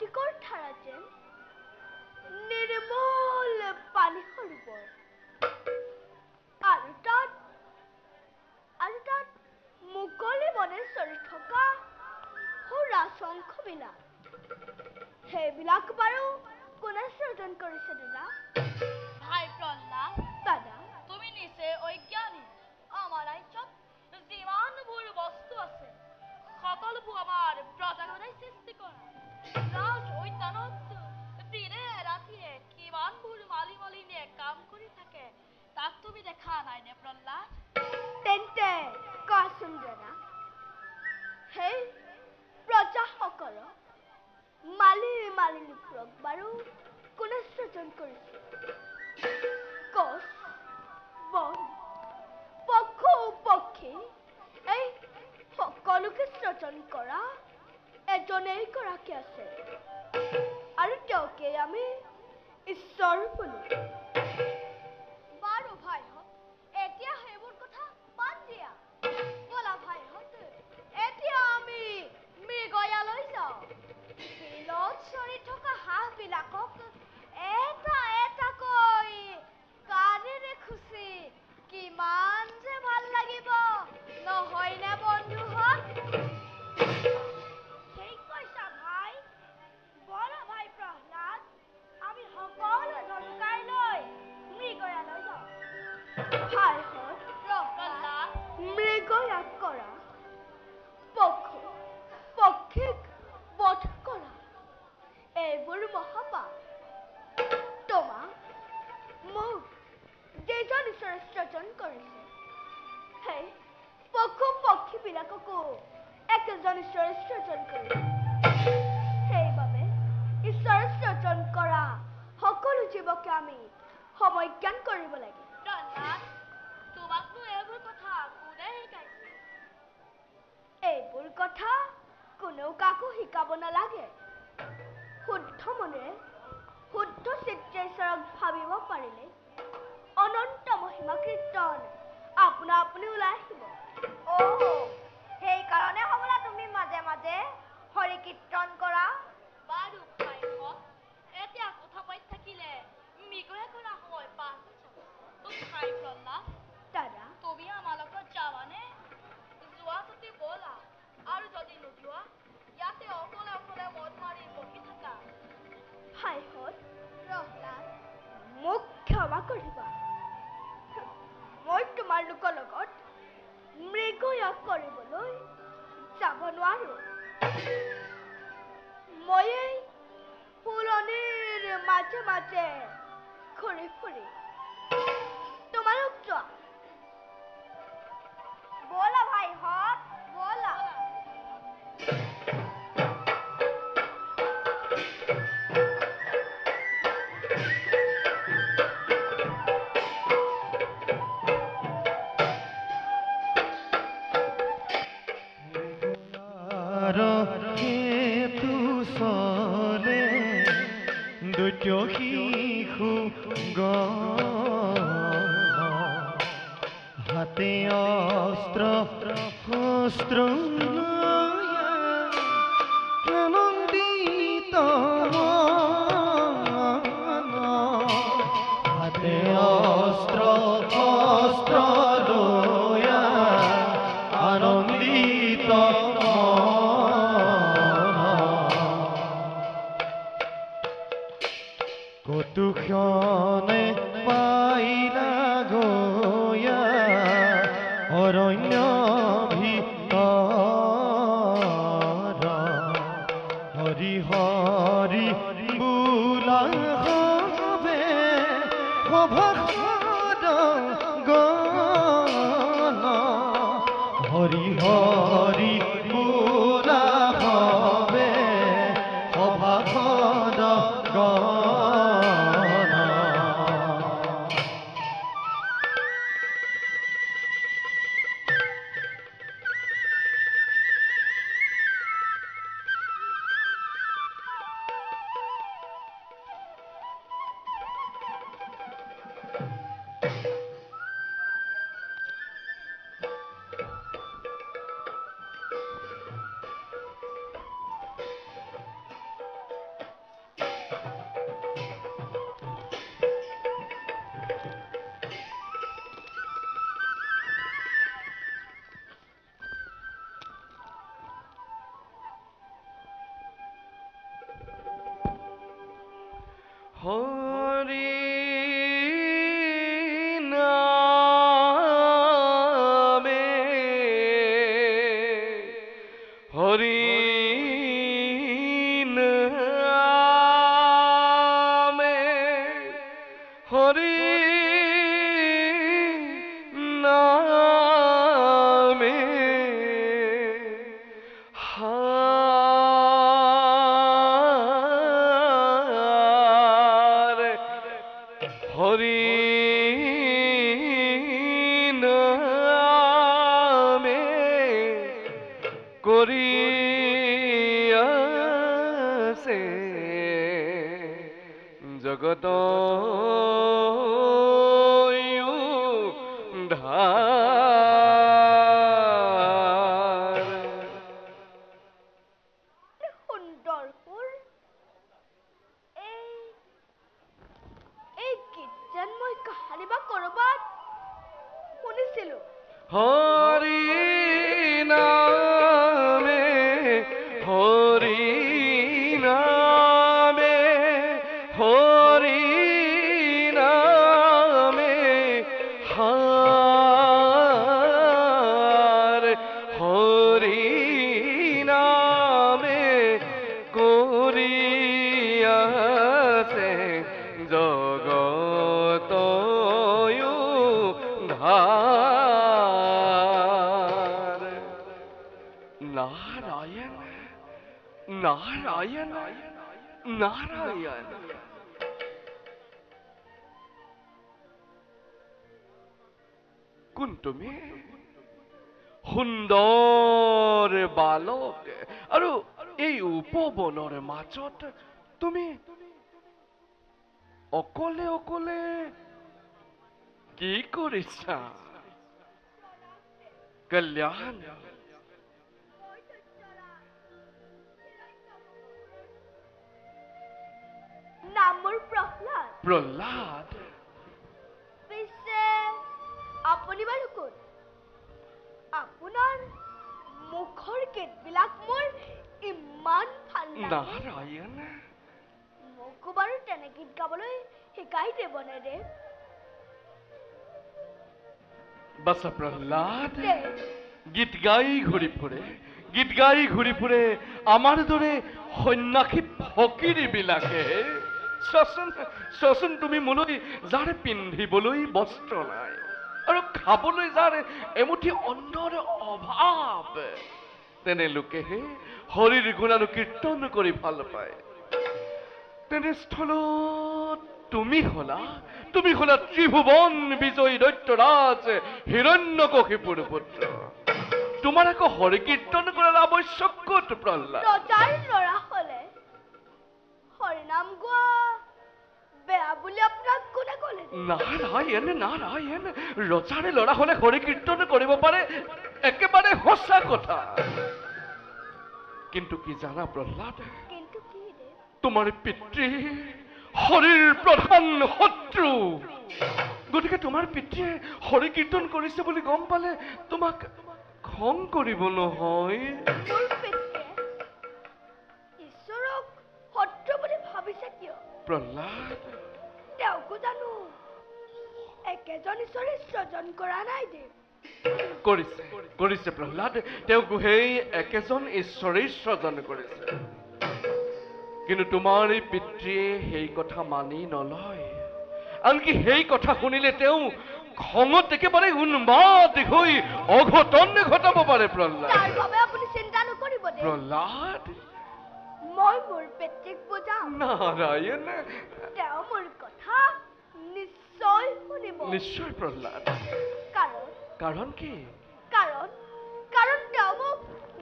স্ফটিকৰ ধাৰা যেন নিৰ্মল পানী সৰোবৰ আৰু তাত মুকলি মনে চলি থকা সুৰা শংখবিলাক সেইবিলাক বাৰু কোনে সৃজন কৰিছে দাদা? ভাই প্ৰহ্লাদ, দাদা তুমি নিশ্চয় অজ্ঞানী। আমাৰ ৰাজ্যত যিমানবোৰ বস্তু আছে সকলোবোৰ আমাৰ প্ৰজাগণে সৃষ্টি কৰা। ৰাজ উদ্যানত দিনে ৰাতিয়ে কিমানবোৰ মালিনীয়ে কাম কৰি থাকে তাক তুমি দেখা নাইনে প্ৰহ্লাদ? তেন্তে কোৱাচোন দাদা, সেই প্ৰজাসকলক মালিনীবোৰক বাৰু কোনে সৃজন কৰিছে? গছ, বন, পশু পক্ষী এই সকলোকে সৃজন কৰা এজনেই গৰাকী আছে আৰু তেওঁকে আমি ঈশ্বৰ বোলো। বাৰু ভাইহঁত, এতিয়া সেইবোৰ কথা বাদ দিয়া। ব'লা ভাইহঁত, এতিয়া আমি মৃগয়ালৈ যাওঁ। বিলত চৰি থকা হাঁহবিলাকক এটা এটাকৈ কাণেৰে খুচি কিমান যে ভাল লাগিব, নহয়নে বন্ধুহঁত? ঠিক কৈছা ভাই। ব'লা ভাই প্ৰহ্লাদ, আমি সকলোৱে ধনুকাই লৈ মৃগয়ালৈ যাওঁ। ভাইহঁত, প্ৰহ্লাদ, মৃগয়াক কৰা, পশু পক্ষীক বধ কৰা, এইবোৰ মহাপাপ। তোমাক মোক যিজন ঈশ্বৰে সৃজন কৰিছে সেই পশু পক্ষীবিলাককো একেজন ঈশ্বৰে সৃজন কৰিছে। সেইবাবে ঈশ্বৰে সৃজন কৰা সকলো জীৱকে আমি সমজ্ঞান কৰিব লাগে। প্ৰহ্লাদ, তোমাকনো এইবোৰ কথা কোনে শিকাইছে? এইবোৰ কথা কোনেও কাকো শিকাব নালাগে। শুদ্ধ মনেৰে শুদ্ধ চিত্তে ঈশ্বৰক ভাবিব পাৰিলে অনন্ত মহিমা কীৰ্তন আপোনা আপুনি ওলাই আহিব। সেইকাৰণে হ'বলা তুমি মাজে মাজে হৰি কীৰ্তন কৰা। বাৰু ভাইহঁত, এতিয়া কথা পাতি থাকিলে মৃগয়া কৰা সময় পাৰ হৈ যাব। ভাই প্ৰহ্লাদ, দাদা তুমি আমাৰ লগত যাবানে? যোৱা যদি ব'লা, আৰু যদি নোযোৱা ইয়াতে অকলে অকলে মদ মাৰি বহি থাকা। ভাইহঁত, প্ৰহ্লাদ, মোক ক্ষমা কৰিবা। মই তোমালোকৰ লগত মৃগয়া কৰিবলৈ যাব নোৱাৰো। মই এই ফুলনিৰ মাজে মাজে ঘূৰি ফুৰি। তোমালোক যোৱা। ব'লা ভাইহঁত, ব'লা। শিশু হাতে অস্ত্ৰ শস্ত্ৰ আনন্দিত হাতে অস্ত্ৰ শস্ত্ৰ লয়া আনন্দিত কৌতুক্ষণে পাইলা গয়া অৰণ্য ভিতৰ হৰি হৰি বোলা হবে সভাসদ গণ হৰি হৰি বোলা হবে সভাসদ গণ। ধাৰ সুন্দৰ সুৰ এই গীত যেন মই কাহানি বা কৰবাত শুনিছিলো হৰি নামে হৰি নামে হৰি নামে হাৰ হৰি নামে কৰিয়াছে জগত ধাৰ নাৰায়ণ নাৰায়ণ নাৰায়ণ কোন তুমি সুন্দৰ বালক আৰু এই উপবনৰ মাজত তুমি অকলে অকলে কি কৰিছা কল্যাণ নাম মোৰ প্ৰহ্লাদ প্ৰহ্লাদ পিছে আপুনি বাৰু কোন আপোনাৰ মুখৰ গীতবিলাক মোৰ ইমান ভাল লাগে নাৰায়ণ মোকো বাৰু তেনে গীত গাবলৈ শিকাই দিবনে দেৱ বাছা প্ৰহ্লাদ দেৱ গীত গাই ঘূৰি ফুৰে আমাৰ দৰে সন্যাসী ফকীৰবিলাকে চোৱাচোন তুমি মোলৈ যাৰ পিন্ধিবলৈ বস্ত্ৰ নাই আৰু খাবলৈ যাৰ এমুঠি অন্নৰ অভাৱ তেনে লোকেহে হৰিৰ গুণানুকীৰ্তন কৰি ভাল পায় তেনেস্থলত তুমি হলা ত্ৰিভুৱন বিজয়ী দৈত্যৰাজ হিৰণ্যকশিপুৰ পুত্ৰ তোমাৰ আকৌ হৰি কীৰ্তন কৰাৰ আৱশ্যক ক'ত প্ৰহ্লাদ ৰজাৰ ল'ৰা হলে হৰিনাম গোৱা বেয়া বুলি আপোনাক কোনে ক'লে নাৰায়ণ নাৰায়ণ ৰজাৰে ল'ৰা হলে হৰি কীৰ্তন কৰিব পাৰে একেবাৰে সঁচা কথা কিন্তু কি জানা প্ৰহ্লাদ কিন্তু কি দেৱ তোমাৰ পিতৃ হৰিৰ প্ৰধান শত্ৰু গতিকে তোমাৰ পিতৃয়ে হৰি কীৰ্তন কৰিছে বুলি গম পালে তোমাক খং কৰিব নহয় মোৰ পিতৃয়ে ঈশ্বৰক শত্ৰু বুলি ভাবিছে কিয় প্ৰহ্লাদ তেওঁকো জানো একেজন ঈশ্বৰে সৃজন কৰা নাই দেৱ কৰিছে প্ৰহ্লাদ তেওঁক সেই একেজন ঈশ্বৰেই সৃজন কৰিছে কিন্তু তোমাৰ এই পিতৃয়ে সেই কথা মানি নলয় আনকি সেই কথা শুনিলে তেওঁ খঙত একেবাৰে উন্মাদ হৈ অঘটন ঘটাব পাৰে প্ৰহ্লাদ তাৰ বাবে আপুনি চিন্তা নকৰিব দেৱ প্ৰহ্লাদ মই মোৰ পিতৃক বুজাম নাৰায়ণ তেওঁ মোৰ কথা নিশ্চয় শুনিব নিশ্চয় প্ৰহ্লাদ কাৰণ কি কাৰণ তেওঁ মোক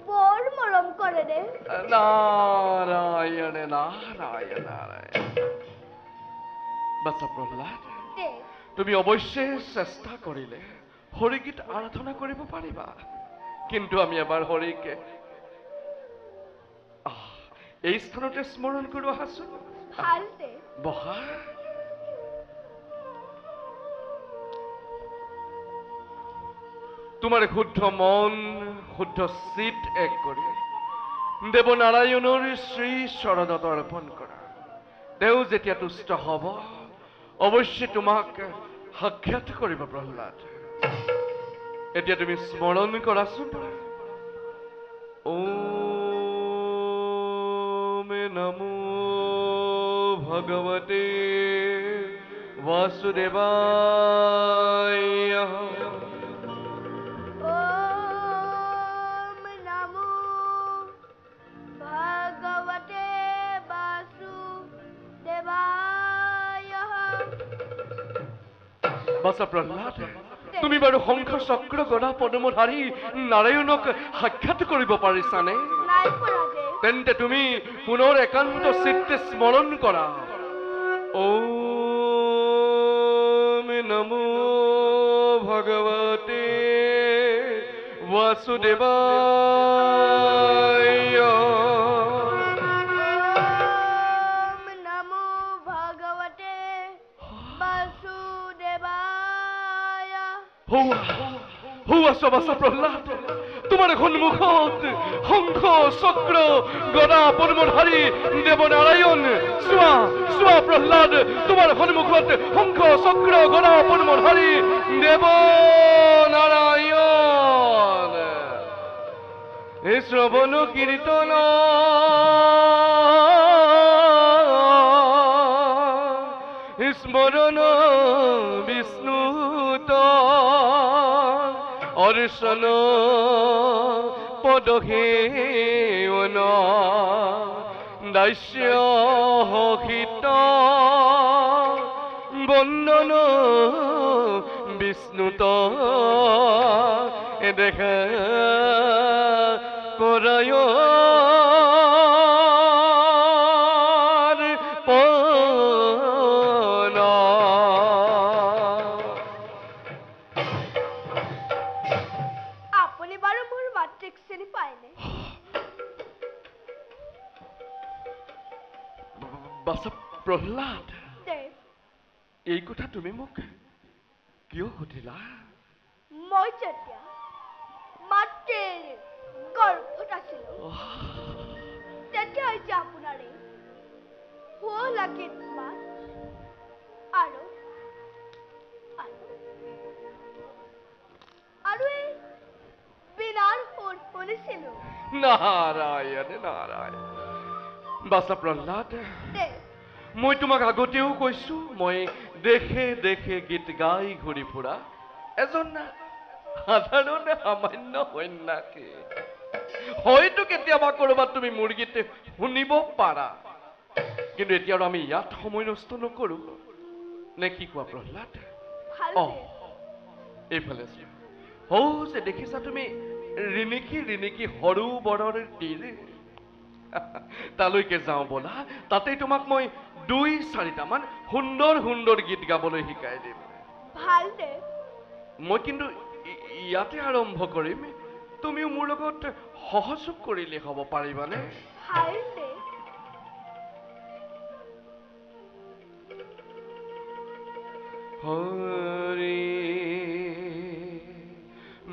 বৰ মৰম কৰে দেৱ নাৰায়ণ নাৰায়ণ নাৰায়ণ বাছা প্ৰহ্লাদ দেৱ তুমি অৱশ্যে চেষ্টা কৰিলে হৰিগীত আৰাধনা কৰিব পাৰিবা কিন্তু আমি এবাৰ হৰিক এই স্থানতে স্মৰণ কৰো আহাচোন ভাল দেৱ বহা তোমাৰ শুদ্ধ মন শুদ্ধ চিত এক কৰি দেৱনাৰায়ণৰ শ্ৰী চৰণত অৰ্পণ কৰা তেওঁ যেতিয়া তুষ্ট হ'ব অৱশ্যে তোমাক সাক্ষাৎ কৰিব প্ৰহ্লাদ এতিয়া তুমি স্মৰণ কৰাচোন ওম নমো ভগৱতে বাসুদেৱায় ওম নমো ভগৱতে বাসুদেৱায় বাছা প্ৰহ্লাদ তুমি বাৰু শংখ চক্ৰ গদা পদ্মধাৰী নাৰায়ণক সাক্ষাৎ কৰিব পাৰিছানে নাই পৰা দেৱ তেন্তে তুমি পুনৰ একান্ত চিত্তে স্মৰণ কৰা ও নমো ভগবতে বাসুদেবায়। ওম নমো ভগবতে বাসুদেবায়। বাসা প্ৰহ্লাদ, তোমাৰ সন্মুখত শংখ চক্ৰ গদা পদ্মধাৰী দেৱনাৰায়ণ। চোৱা চোৱা প্ৰহ্লাদ, তোমাৰ সন্মুখত শংখ চক্ৰ গদা পদ্মধাৰী দেৱনাৰায়ণ। এই শ্ৰৱণ কীৰ্তন স্মৰণ বিষ্ণুত অৰ্চন পদসেৱন দাস্য হিত বন্দন বিষ্ণুত দেখা কৰায় আপুনি বাৰু মোৰ মাতৃক চিনি পায়নে? বাসা প্ৰহ্লাদ, দেৱ, এই কথা তুমি মোক কিয় সুধিলা? মই যেতিয়া মাতৃৰ গৰ্ভত আছিলো তেতিয়া হৈছে আপোনাৰ এই শুৱলা গীত মাত আৰু আৰু এই বীণাৰ সুৰ শুনিছিলো। নাৰায়ণ নাৰায়ণ। বাসা প্ৰহ্লাদ, দেৱ, মই তোমাক আগতেও কৈছো, মই দেশে দেশে গীত গাই ঘূৰি ফুৰা এজন সাধাৰণ সামান্য সন্যাসী। হয়তো কেতিয়াবা কৰবাত তুমি মোৰ গীত শুনিব পাৰা, কিন্তু এতিয়া আৰু আমি ইয়াত সময় নষ্ট নকৰো, নে কি কোৱা প্ৰহ্লাদ? ভাল অ, দেৱ। এইফালে যে দেখিছা তুমি ৰিণিকি ৰিণিকি সৰু বৰৰ তীৰ, তালৈকে যাওঁ ব'লা। তাতেই তোমাক মই 2-4টামান সুন্দৰ সুন্দৰ গীত গাবলৈ শিকাই দিম। ভাল দেৱ। মই কিন্তু ইয়াতে আৰম্ভ কৰিম, তুমিও মোৰ লগত সহযোগ কৰিলে হ'ব, পাৰিবানে? ভাল দেৱ। হৰি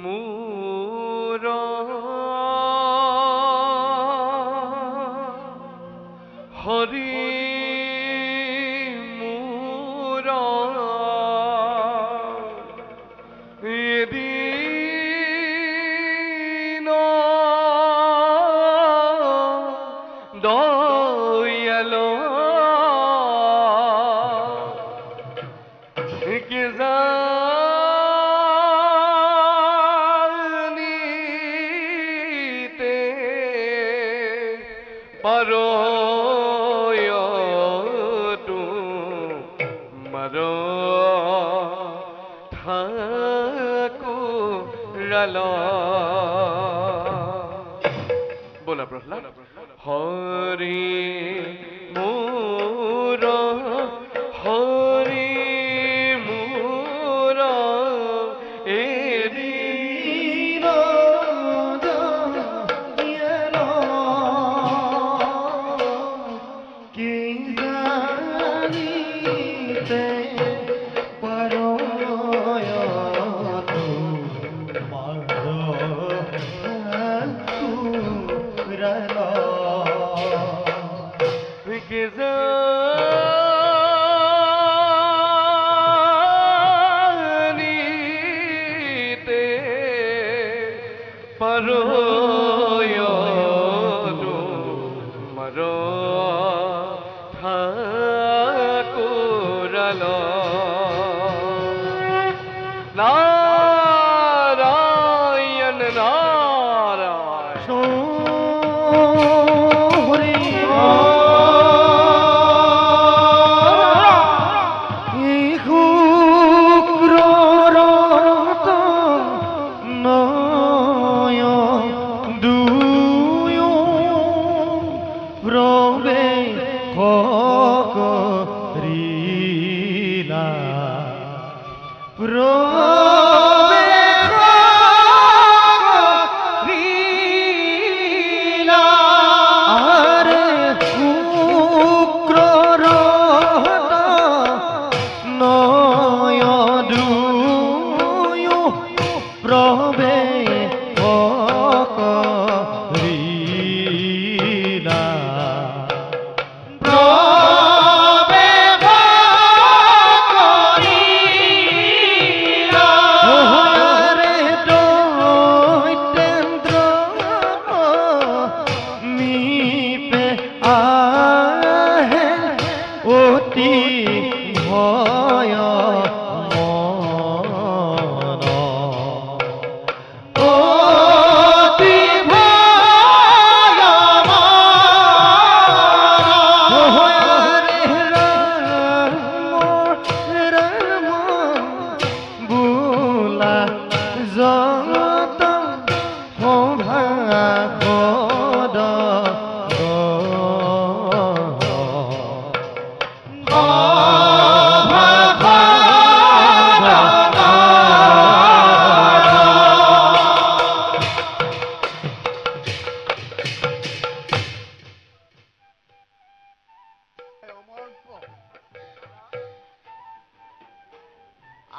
মোৰ হৰি মোৰ এদিন দয়াল কি জানিতে পাৰো তোমাৰ ঠাকুৰাল। বলা প্ৰহ্লাদ। হৰি মোৰ হৰি মোৰ এদিন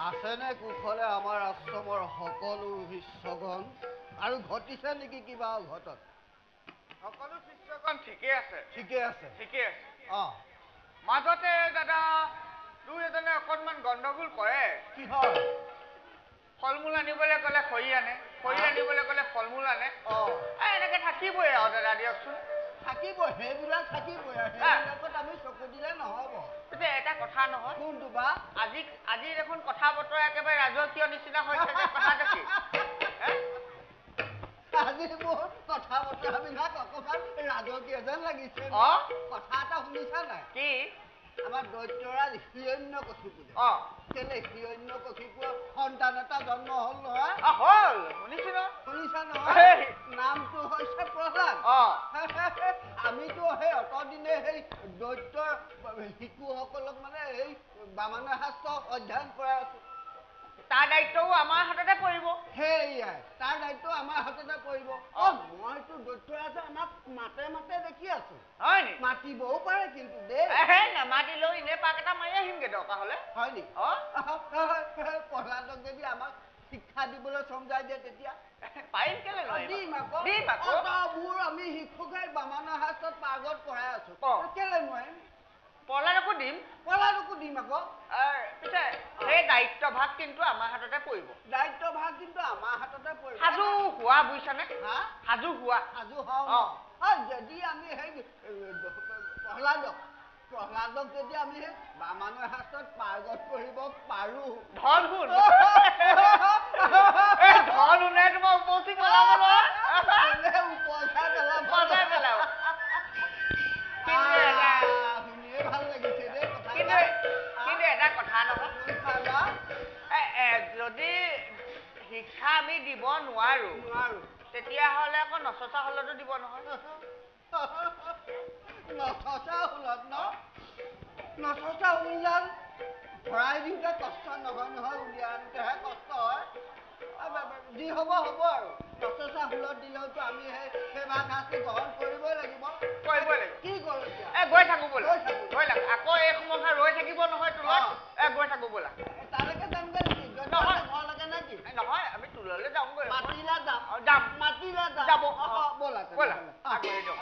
আছেনে কুশলে আমাৰ আশ্ৰমৰ সকলো শিষ্যগণ আৰু ঘটিছে নেকি কিবা অঘটন? সকলো শিষ্যগণ ঠিকে আছে। ঠিকে আছে। ঠিকে আছে। মাজতে দাদা দুই এজনে অকণমান গণ্ডগোল কৰে। কি হয়? ফল মূল আনিবলৈ গ'লে খৰি আনে, খৰি আনিবলৈ গ'লে ফল মূল আনে। এনেকে থাকিবই আৰু দাদা দিয়কচোন। থাকিবই, সেইবিলাক থাকিবই আৰু সেইবিলাকত আমি চকু দিলে নহ'ব। এতিয়া এটা কথা নহয়। কোনটো বা? আজি দেখোন কথা বতৰা একেবাৰে ৰাজকীয় নিচিনা হৈছে যে কথাটো কি? আজি মোৰ কথা বতৰাবিলাক অকণমান ৰাজকীয় যেন লাগিছে। কথা এটা শুনিছা নাই? কি? আমাৰ দৈত্যৰাজ হিৰণ্যকশিপুৰ। কেলে হিৰণ্যকশিপুৰৰ সন্তান এটা জন্ম হ'ল নহয়? হ'ল, শুনিছো ন? শুনিছা নহয়? নামটো হৈছে প্ৰহ্লাদ। আমিতো সেই অতদিনে সেই দৈত্যৰ শিশুসকলক মানে এই বামনা শাস্ত্ৰ অধ্যয়ন কৰাই আছো। তাৰ দায়িত্বও আমাৰ হাততে পৰিব। সেয়াই, তাৰ দায়িত্ব আমাৰ হাততে পৰিব। মইতো দৈত্যৰাজে আমাক মাতে মাতে দেখি আছো। হয় নি? মাতিবও পাৰে কিন্তু দেই। নামাতিলেও এনে পাক এটা মাৰি আহিমগে দৰকাৰ হ'লে। হয় নি? প্ৰহ্লাদক যদি আমাক শিক্ষা দিবলৈ সমজাই দিয়ে তেতিয়া পাৰিম কেলে নোৱাৰিম? দিম আকৌ। মোৰ আমি শিক্ষকে বামনা শাস্ত্ৰত পাৰ্গত কৰাই আছো। কেলে নোৱাৰিম? প্ৰহ্লাদকো দিম। প্ৰহ্লাদকো দিম আকৌ। পিছে সেই দায়িত্বভাগ কিন্তু আমাৰ হাততে পৰিব। দায়িত্বভাগ কিন্তু আমাৰ হাততে পৰিব। সাজু হোৱা বুজিছানে? সাজু হোৱা। সাজু হওঁ। যদি আমি সেই প্ৰহ্লাদক যদি আমি সেই বামনা শাস্ত্ৰত পাৰ্গত কৰিব পাৰো। ধন শুন। ধন শুনে তোমাৰ উপচি পেলাব নহয়। উপচাই পেলাব। শুনিয়ে ভাল লাগিছে দেই কথা। কিন্তু এটা কথা নহয়, যদি শিক্ষা আমি দিব নোৱাৰো তেতিয়াহ'লে আকৌ নচচা হলতো দিব নহয়। নচচা হলত নচচা উলিয়ান ভৰাই দিওঁতে কষ্ট নহয় নহয়, উলিয়াওঁতেহে কষ্ট হয়। যি হ'ব হ'ব আৰু নচচা হলত দিলেওতো আমি সেই সেৱা কাজটো গ্ৰহণ কৰিবই লাগিব। কি কৰোঁ এতিয়া? গৈ থাকো ব'লা। গৈ থাকো। আকৌ এই সময়ত ৰৈ থাকিব নহয় তোলত। গৈ থাকো ব'লা। তালৈকে যামগৈ নেকি? ঘৰলৈকে নে কি? নহয়, আমি তোললৈ যামগৈ। মাতিলে যাম। মাতিলে যাম। যাব। ব'লা ব'লা। আগবাঢ়ি দিয়ক।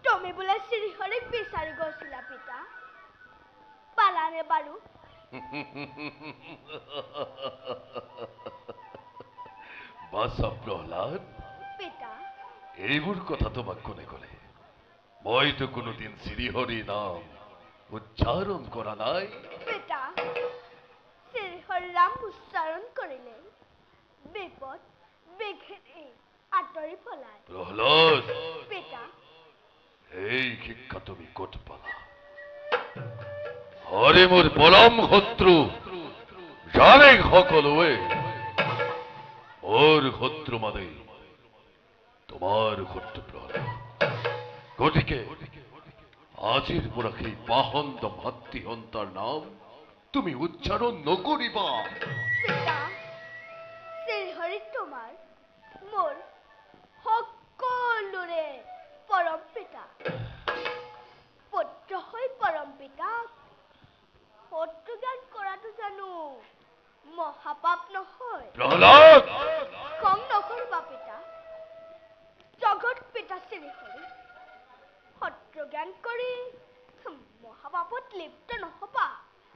তুমি বোলে শ্রীহরিক বিচারি গৈছিলা পিতা, পালানে বাৰু? বাছা প্ৰহ্লাদ, পিতা এইবোৰ কথা তোমাক কোনে ক'লে? মইতো কোনোদিন শ্ৰীহৰি নাম উচ্চাৰণ কৰা নাই। পিতা, শ্ৰীহৰি নাম উচ্চাৰণ কৰিলে বিপদ বিঘিনি আঁতৰি পলায়। প্ৰহ্লাদ, পিতা, এই শিক্ষা তুমি ক'ত পালা? হৰি মোৰ পৰম শত্ৰু, জানে সকলোৱে মোৰ শত্ৰু মানে তোমাৰ শত্ৰু প্ৰহ্লাদ। গতিকে আজিৰ পৰা সেই পাহন্দ ভাতৃ সন্তাৰ নাম তুমি উচ্চাৰণ নকৰিবা। পিতা, শ্ৰীহৰি তোমাৰ মোৰ সকলোৰে পৰম পিতা। পুত্ৰ হৈ পৰম পিতাক শত্ৰুজ্ঞান কৰাটো জানো মহাপাপ নহয়? প্ৰহ্লাদ, খং নকৰিবা পিতা। জগত পিতা শ্ৰীহৰি শত্ৰুজ্ঞান কৰি মহাপাপত লিপ্ত নহবা।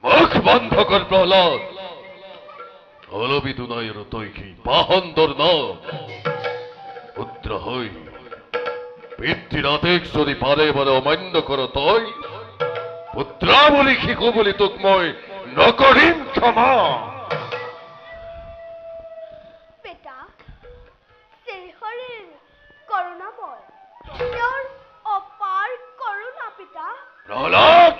মুখ বন্ধ কৰ প্ৰহ্লাদ। অলবি দুনাই আৰু তই সেই পাহন্দৰ নাম পুত্ৰ হৈ পিতৃৰ আদেশ যদি বাৰে বাৰে অমান্য কৰ তই পুত্ৰ বুলি শিশু বুলি তোক মই নকৰিম ক্ষমা। পিতা, শ্ৰীহৰিৰ কৰুণাময়, তেওঁৰ অপাৰ কৰুণা পিতা। প্ৰহ্লাদ,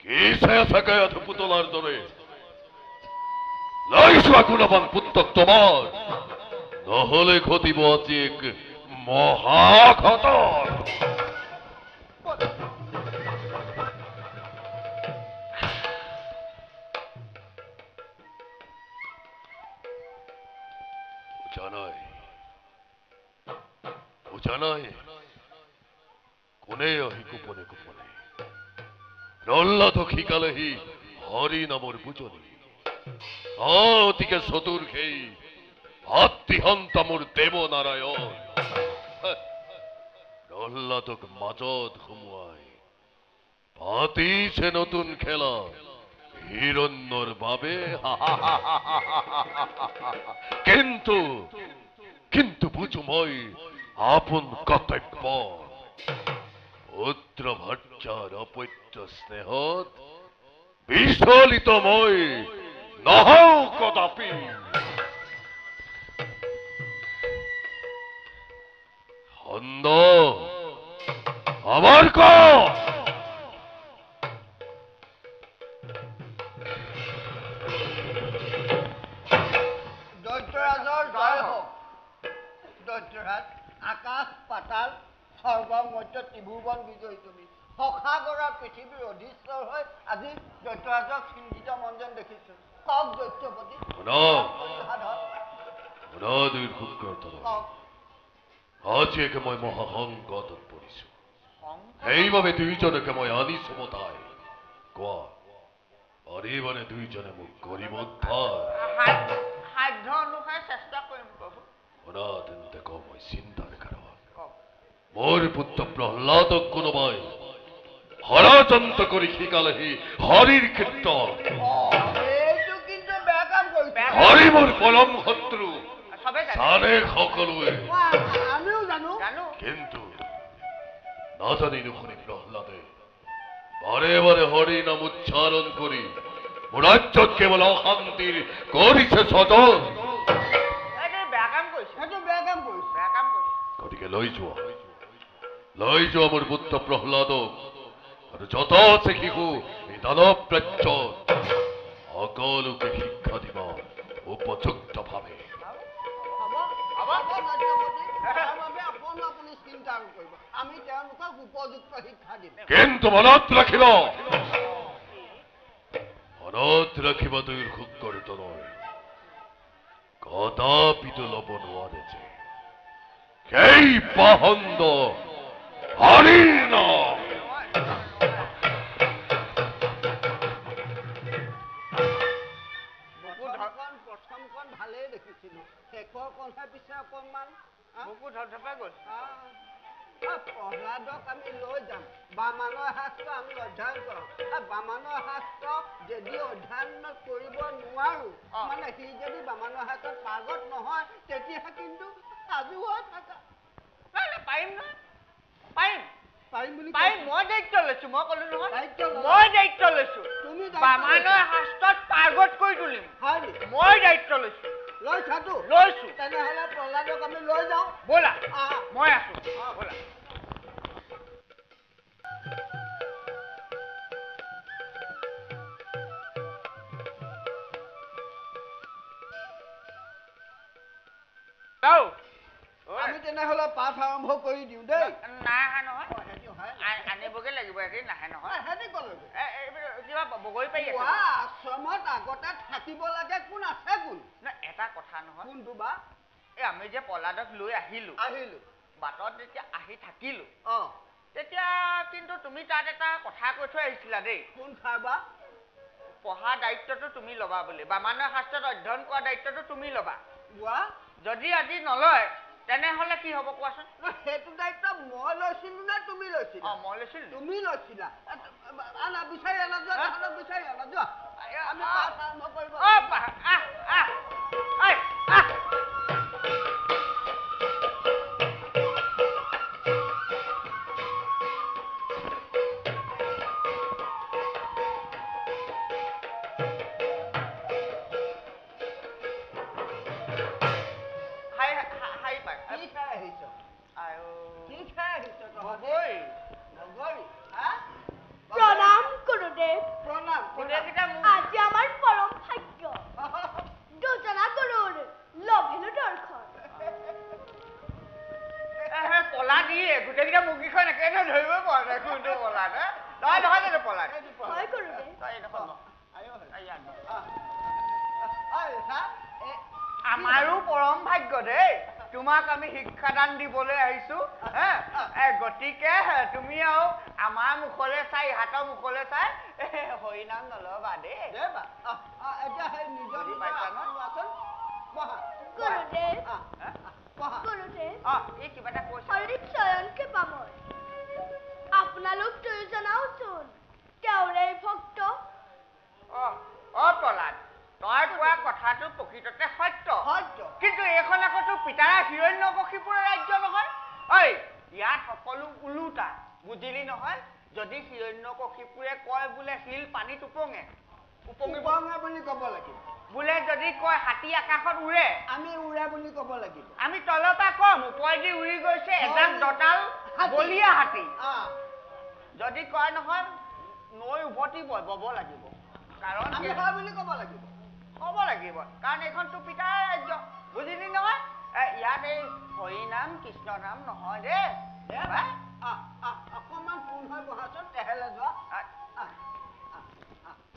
কি চাই আছা গায়াত পুতলাৰ দৰে? লৈ যোৱা গুণৱান পুত্ৰক তোমাৰ, নহলে ঘটিব আজি এক মহাঘটন। জানাই কোনে আহি গোপনে গোপনে প্ৰহ্লাদক শিকালেহি হৰি নামৰ বুজনি। অতিকে চতুৰ সেই ভাতৃহন্তা মোৰ দেৱ নাৰায়ণ প্ৰহ্লাদক মাজত সোমোৱাই পাতিছে নতুন খেলা হিৰণ্যৰ বাবে। কিন্তু কিন্তু বুঝো মই আপন কৰ্তব্য পুত্ৰ ভাৰ্যাৰ অপত্য স্নেহত বিচলিত মই নহও কদাপি। ছন্দ আমাৰ দৈত্যৰাজৰ জয় হওক। দৈত্যৰাজ, আকাশ পাতাল স্বৰ্গ মধ্য ত্ৰিভুৱন বিজয়ী তুমি সখাগৰা পৃথিৱীৰ অধীশ্বৰ হৈ আজি দৈত্যৰাজক চিন্তিত মঞ্জন দেখিছো। কওক দৈত্যপতি, আজিকে মই মহাসংকটত পৰিছো। সেইবাবে দুইজনকে মই আনিছো মতাই। কোৱা পাৰিবানে দুইজনে মোক কৰিব উদ্ধাৰ? সাধ্য অনুসাৰে চেষ্টা কৰিম প্ৰভু। শুনা তেন্তে কওঁ মই চিন্তাৰ কাৰণ। মোৰ পুত্ৰ প্ৰহ্লাদক কোনোবাই ষড়যন্ত্ৰ কৰি শিকালেহি হৰিৰ কীৰ্তন। এইটো কিন্তু বেয়া কাম কৰিছে। হৰি মোৰ পৰম শত্ৰু জানে সকলোৱে। আমিও জানো। কিন্তু নাজানি নুশুনি প্ৰহ্লাদে বাৰে বাৰে হৰি নাম উচ্চাৰণ কৰি মোৰ ৰাজ্যত কেৱল অশান্তিৰ কৰিছে সদন। বেয়া কাম কৰিছে। সেইটো বেয়া কাম কৰিছে। বেয়া কাম কৰিছে। গতিকে লৈ যোৱা মোৰ পুত্ৰ প্ৰহ্লাদক আৰু যত আছে শিশু এই দানৱ ৰাজ্যত সকলোকে শিক্ষা দিব উপযুক্ত ভাৱে। আপুনি চিন্তা নকৰিব, আমি তেওঁলোকক উপযুক্ত শিক্ষা দিম। কিন্তু মনত ৰাখিব তুমিৰ সুকৰিত নয় কদাপিতো ল'ব নোৱাৰে যে সেই পাহন্দ হৰিৰ নাম। প্ৰথমখন ভালেই দেখিছিলো, শেষৰ কণহে পিছে অকণমান বুকু ধপধপাই গ'ল। প্ৰহ্লাদক আমি লৈ যাম, বামানৰ শাস্ত্ৰ আমি অধ্যয়ন কৰোঁ। বামানৰ শাস্ত্ৰ যদি অধ্যয়ন কৰিব নোৱাৰো, মানে সি যদি বামানৰ শাস্ত্ৰত পাৰ্গত নহয়, তেতিয়া কিন্তু সাজু হৈ থাকা। পাৰিম নহয়, পাৰিম পাৰিম বুলি পাৰিম। মই দায়িত্ব লৈছো, মই ক'লো নহয় দায়িত্ব মই দায়িত্ব লৈছো। তুমি বামানৰ শাস্ত্ৰত পাৰ্গত কৰি মই দায়িত্ব লৈছো লৈছাতো লৈছো তেনেহ'লে প্ৰহ্লাদক আমি লৈ যাওঁ ব'লা আহা মই আছো ব'লা আমি তেনেহ'লে পাঠ আৰম্ভ কৰি দিওঁ দেই নাই অহা নহয় সিহঁতি অহাই আনিবগে লাগিব এদিন নাহে নহয় সিহঁতি ক'লৈকে কিবা বগৰী পাৰি আছে আশ্ৰমত আগতে থাকিব লাগে কোন আছে কোন এটা কথা নহয় কোনটো বা এই আমি যে প্ৰহ্লাদক লৈ আহিলো বাটত যেতিয়া আহি থাকিলো তেতিয়া কিন্তু তুমি তাত এটা কথা কৈ থৈ আহিছিলা দেই কোন খাৰ বা পঢ়া দায়িত্বটো তুমি ল'বা বুলি বামানৰ শাস্ত্ৰত অধ্যয়ন কৰা দায়িত্বটো তুমি ল'বা যদি আজি নলয় তেনেহ'লে কি হ'ব কোৱাচোন সেইটো দায়িত্ব মই লৈছিলো নে তুমি লৈছিলা মই লৈছিলো তুমি লৈছিলা আনা বিচাৰি আনা যোৱা তাহাঁতক বিচাৰি আনা যোৱা আমি পাঠ আৰম্ভ কৰিব প্ৰণাম গুৰুদেৱ প্ৰণাম আজি আমাৰ পৰম ভাগ্য দুজনা গুৰুৰ লভিলো দৰ্শন পলা দিয়ে গোটেইকেইটা মুৰ্গীখন একেবাৰে ধৰিব পৰা নাই কোনটো পলা নহয় নহয় জানো পলা হয় গুৰুদেৱ আমাৰো পৰম ভাগ্য দেই তোমাক আমি শিক্ষাদান দিবলৈ আহিছো গতিকে তুমি আৰু আমাৰ মুখলৈ চাই ইহঁতৰ মুখলৈ চাই হৰিনাম নলবা দেই গুৰুদেৱ এই কিবা এটা কৈছে হৰিচৰণ কৃপাময় আপোনালোক দুয়োজনাওচোন তেওঁৰে ভক্ত প্ৰহ্লাদ তই কোৱা কথাটো প্ৰকৃততে সত্য কিন্তু এইখন আকৌ পিতাৰা হিৰণ্যকশিপুৰৰ ৰাজ্য নহয় ঐ ইয়াত সকলো ওলোটা বুজিলি নহয় যদি হিৰণ্যকশিপুৰে কয় বোলে শিল পানীত উপঙে বুলি ক'ব লাগিব বোলে যদি কয় হাতী আকাশত উৰে আমি উৰে বুলি ক'ব লাগিব আমি তলৰ পৰা কম ওপৰেদি উৰি গৈছে এজাক দঁতাল বলিয়া হাতী যদি কয় নহয় নৈ উভতি বব লাগিব কাৰণ আমি হয় বুলি ক'ব লাগিব হ'ব লাগিব কাৰণ এইখনতো পিতাৰ ৰাজ্য বুজিলি নহয় ইয়াত এই হৰিনাম কৃষ্ণ নাম নহয় দেই অকণমান পোন হৈ বহাচোন তেহেলে যোৱা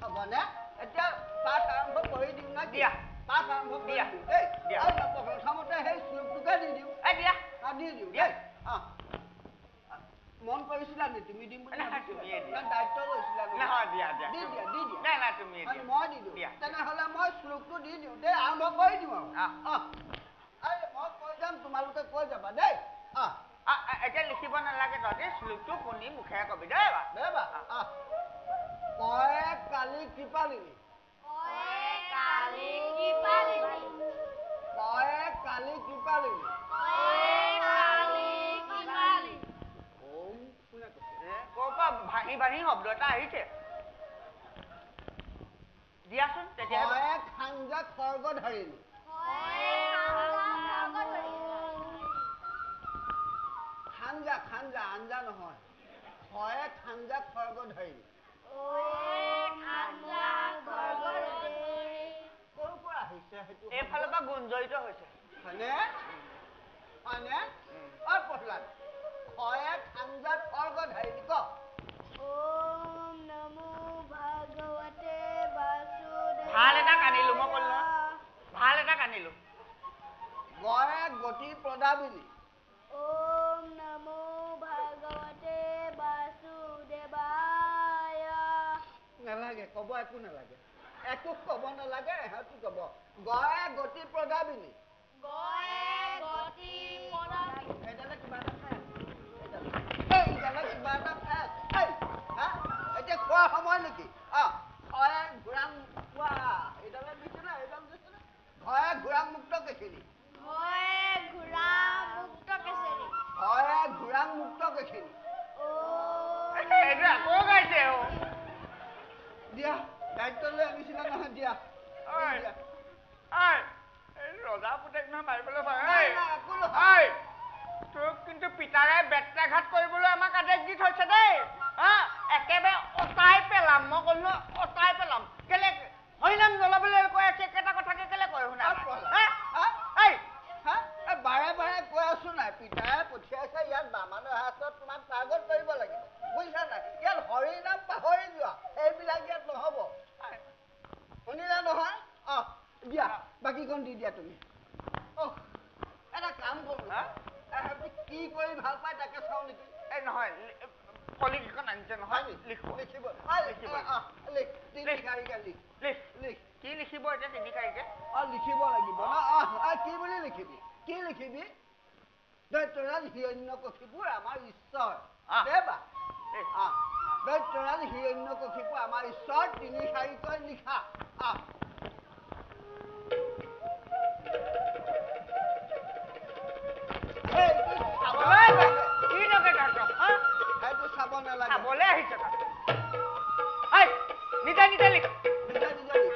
হ'বনে এতিয়া পাঠ আৰম্ভ কৰি দিওঁ না দিয়া পাঠ আৰম্ভ কৰি দিওঁ দেই প্ৰথমতে সেই শ্লোকটোকে দি দিওঁ দিয়া দি দিওঁ দেই মন কৰিছিলা নি তুমি দিম বুলি দায়িত্ব লৈছিলা নহয় দিয়া দিয়া দি দিয়া দি দিয়া নাই নাই তুমি মই দি দিওঁ তেনেহ'লে মই শ্লোকটো দি দিওঁ দেই আৰম্ভ কৰি দিওঁ আৰু মই কৈ যাম তোমালোকে কৈ যাবা দেই এতিয়া লিখিব নালাগে তহঁতি শ্লোকটো শুনি মুখেৰে কবি দেই কয় কালি কৃপালিনী কয় কালি কৃপালিনী ক'ৰ পৰা ভাঙি ভাঙি শব্দ এটা আহিছে দিয়াচোন তেতিয়া খাঞ্জা খৰ্গধাৰিণী খাঞ্জা খাঞ্জা আঞ্জা নহয় হয় খাঞ্জা খৰ্গধাৰিণী ক'ৰ পৰা আহিছে সেইটো এইফালৰ পৰা গুঞ্জৰিত হৈছে হয়নে হয়নে প্ৰহ্লাদ হয় খাঞ্জা খৰ্গধাৰিণী ক ওম নমো ভগৱতে বাসুদেৱায় ভাল এটা কান্দিলো মই ক'লো নহয় ভাল এটা কান্দিলো গয়ে গতি প্ৰদাবিনী ওম নমো ভগৱতে বাসুদেৱায় নালাগে ক'ব একো নালাগে একো ক'ব নালাগে এহঁতি ক'ব গয়ে গতি প্ৰদাবিনী এইডালে কিবা এটা খাই এতিয়া খোৱা সময় নেকি ঘৰে ঘোৰাং খোৱা এইডালে দিছে না এইডাল দিছে না ঘৰে ঘোৰাং মুক্ত কেখিনি এইটো আকৌ গাইছে দিয়া দায়িত্ব লৈ আনিছিলা নহয় দিয়া নহয় মাৰিবলৈ ভয় নাই, নাই, একো নহয়। তোক কিন্তু পিতাৰে বেত্ৰাঘাত কৰিবলৈ আমাক আদেশ দি থৈছে দেই একেবাৰে অতাই পেলাম মই ক'লো অতাই পেলাম কেলে হৰিনাম নল'বলৈ কৈ আছে একেটা কথাকে কেলে কয় শুনা বাৰে বাৰে কৈ আছো নাই পিতাই পঠিয়াইছে ইয়াত বামানৰ হাতত তোমাক পাগল কৰিব লাগিব বুজিছা নাই ইয়াত হৰিনাম পাহৰি যোৱা এইবিলাক ইয়াত নহ'ব শুনিলা নহয় দিয়া বাকীখন দি দিয়া তুমি এটা কাম কৰোঁ কি কৰি ভাল পাই তাকে চাওঁ নেকি এই নহয় কলিকেইখন আনিছে নহয় লিখিব কি লিখিব এতিয়া 3 তাৰিখে লিখিব লাগিব ন কি বুলি লিখিবি কি লিখিবি দৈত্যৰাজ হিৰণ্যকশিপু আমাৰ ঈশ্বৰ দেবা দৈত্যৰাজ হিৰণ্যকশিপু আমাৰ ঈশ্বৰ 3-4কৈ লিখা সেইটো চাব নালাগে চাবলৈ আহিছে নিজে নিজে লিখ নিজে নিজে লিখ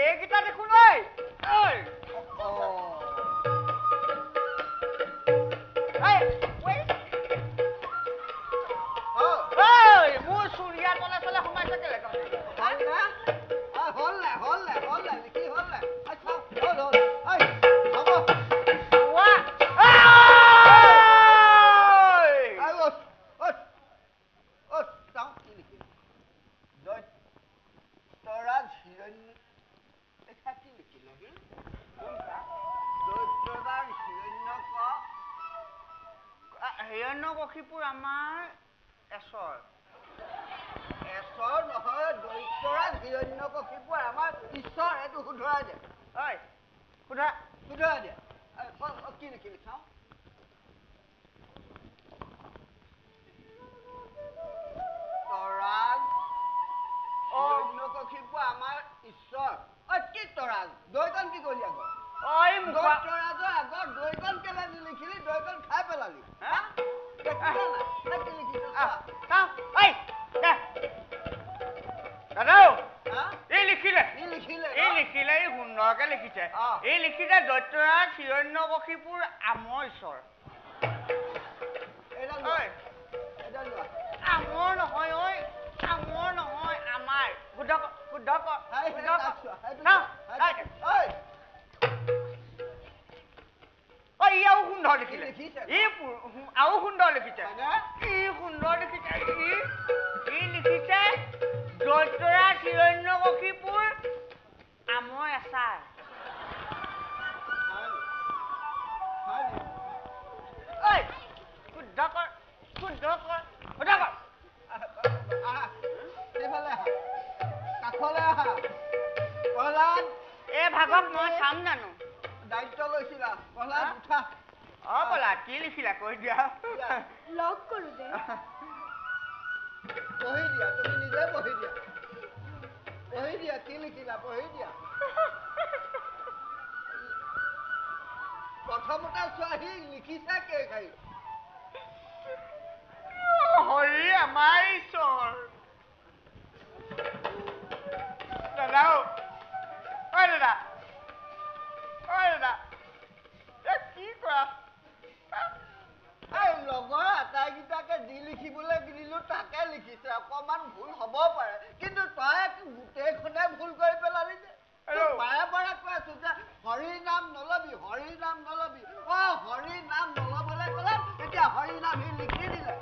এইকেইটা দেখোন মোৰ চুৰিয়া তলে তলে সোমাইছে কেলে হিৰণ্যকশিপুৰ আমাৰ এছৰ নহয় দৈত্যৰাজ হিৰণ্যকশিপু আমাৰ ঈশ্বৰ এইটো শুধৰাই দে শুধৰাই দে কি লিখিলি চাওঁ তৰাজ হিৰণ্যকশিপু আমাৰ ঈশ্বৰ কি তৰাজ দৈকণ কি কৰিলি আগত দৈত্যৰাজৰ আগত দৈকণ কেলে নিলিখিলি দৈকণ খাই পেলালি সুন্দৰকে লিখিছে এই লিখিছে দৈত্যৰাজ হিৰণ্যকশিপুৰ আমৰ ঈশ্বৰ আমৰ নহয় আমৰ নহয় আমাৰ শুদ্ধ ইয়াও সুন্দৰ লিখিলে আৰু সুন্দৰ লিখিছে ই সুন্দৰ লিখিছে ই লিখিছে দৈত্যৰাজ হিৰণ্যকশিপুৰ আমৰ আচাৰ শুদ্ধ কৰ কাষলৈ আহা প্ৰহ্লাদ এই ভাগক মই চাম জানো দায়িত্ব লৈছিলা প্ৰহ্লাদ উঠা প্ৰহ্লাদ কি লিখিলা কৈ দিয়া লগ কৰোঁ দে পঢ়ি দিয়া তুমি নিজে পঢ়ি দিয়া কি লিখিলা পঢ়ি দিয়া প্ৰথমতে চোৱাহি লিখিছা কেইখাৰি হৰি আমাৰ ঈশ্বৰ দাদা কি কৰা লগৰ আটাইকেইটাকে যি লিখিবলৈ দিলো তাকে লিখিছে অকমান ভুল হ'ব পাৰে কিন্তু তই গোটেইখনে ভুল কৰি পেলালি যে বাৰে বাৰে কৈ আছো যে হৰি নাম নলবি হৰি নাম নলবলৈ ক'লে এতিয়া হৰি নাম সি লিখি দিলে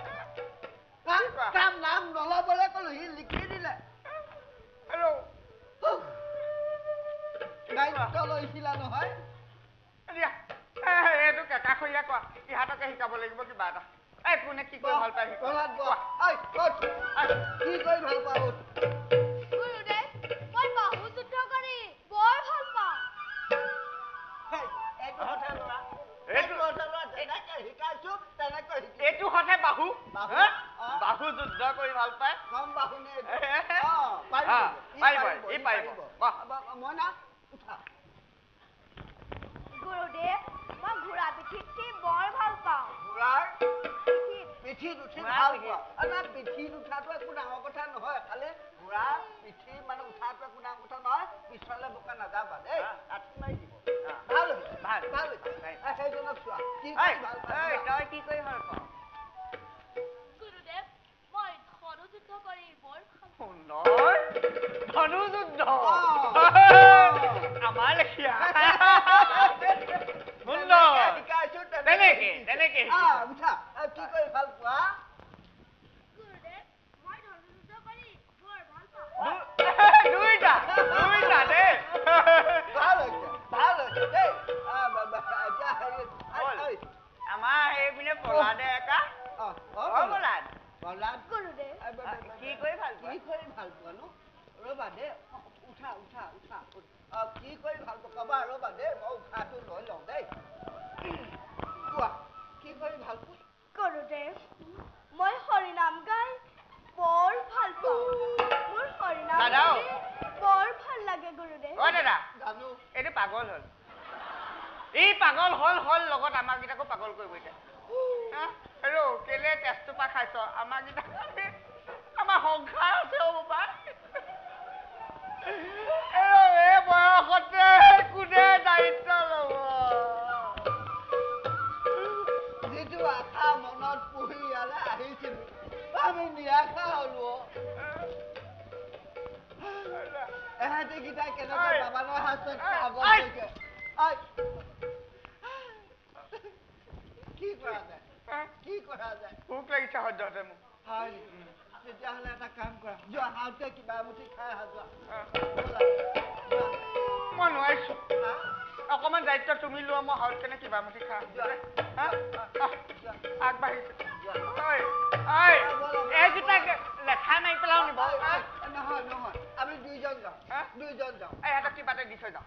নাম নলবলৈ ক'লো সি লিখি দিলে দায়িত্ব লৈছিলা নহয় এইটো কেঁকাখৰীয়া কোৱা ইহঁতকে শিকাব লাগিব কিবা এটা কোনে কি কৰি ভাল পায় কি কৰি ভাল পাওঁ গুৰুদেৱ মই বাহু যুদ্ধ কৰি বৰ ভাল পাওঁ এইটো সঁচে বাহু বাহু যুদ্ধ কৰি ভাল পায় কম বাহু পাৰিব মই না উঠা গুৰুদেৱ মই ঘোঁৰা পিঠিত বৰ ভাল পাওঁ ঘোঁৰাৰ পিঠিত পিঠিত উঠি ভাল পোৱা না পিঠিত উঠাটো একো ডাঙৰ কথা নহয় খালি ঘোঁৰা পিঠি মানে উঠাটো একো ডাঙৰ কথা নহয় পিছফালে বোকা নাযাবা দেই আঠি মাৰি দিব ভাল হৈছে ভাল ভাল হৈছে সেইজনক চোৱা কি ভাল পায় তই কি কৰি ভাল পাওঁ গুৰুদেৱ মই ধনুযুদ্ধ কৰি বৰ ভাল সুন্দৰ ধনুযুদ্ধ আমাৰ লেখীয়া সুন্দৰ শিকাইছো তেনেকে উঠা কি কৰি ভাল পোৱা গুৰুদেৱ মই ধনুযুদ্ধ কৰি বৰ ভাল পাওঁ দুইটা দেই ভাল হৈছে দেই আমাৰ এইপিনে পলাদে একা পলাদ গুৰুদেৱ কি কৰি ভাল কি কৰি ভাল পোৱা নো ৰবা দে উঠা কি কৰি ভাল পোৱা কবা ৰবা দে মই উঠাটো লৈ লওঁ দেই কোৱা কি কৰি ভাল পোৱা গুৰুদেৱ মই হৰিনাম গাই বৰ ভাল পাওঁ মোৰ হৰিনাম দাদাও। গালে বৰ ভাল লাগে গুৰুদেৱ অ দাদা জানো এইটো পাগল হ'ল ই পাগল হ'ল লগত আমাৰ কেইটাকো পাগল কৰিব এতিয়া হেল্ল' কেলে তেজটোপা খাইছ আমাৰ কেইটা আমাৰ সংসাৰ আছে বাবা এই বয়সতে কোনে দায়িত্ব ল'ব যিটো আশা মনত পুহি ইয়ালৈ আহিছিলো আমি নিৰাশা হলো এহেঁতি কেইটাই কেনেকৈ বাবানৰ হাতত পাগল হৈছে কি কৰা যায় ভোক লাগিছে সদ্যহতে মোক হয় তেতিয়াহ'লে এটা কাম কৰা যোৱা হাওঁতে কিবা এমুঠি খাই আহা যোৱা মই নোৱাৰিছো অকমান দায়িত্ব তুমি লোৱা মই হাউচ কেনে কিবা মুঠি খা আগবাঢ়িছো এইকেইটাক লেখা মাৰি পেলাও নিব নহয় আমি দুইজন যাওঁ ইহঁতক কিবা এটা দি থৈ যাওঁ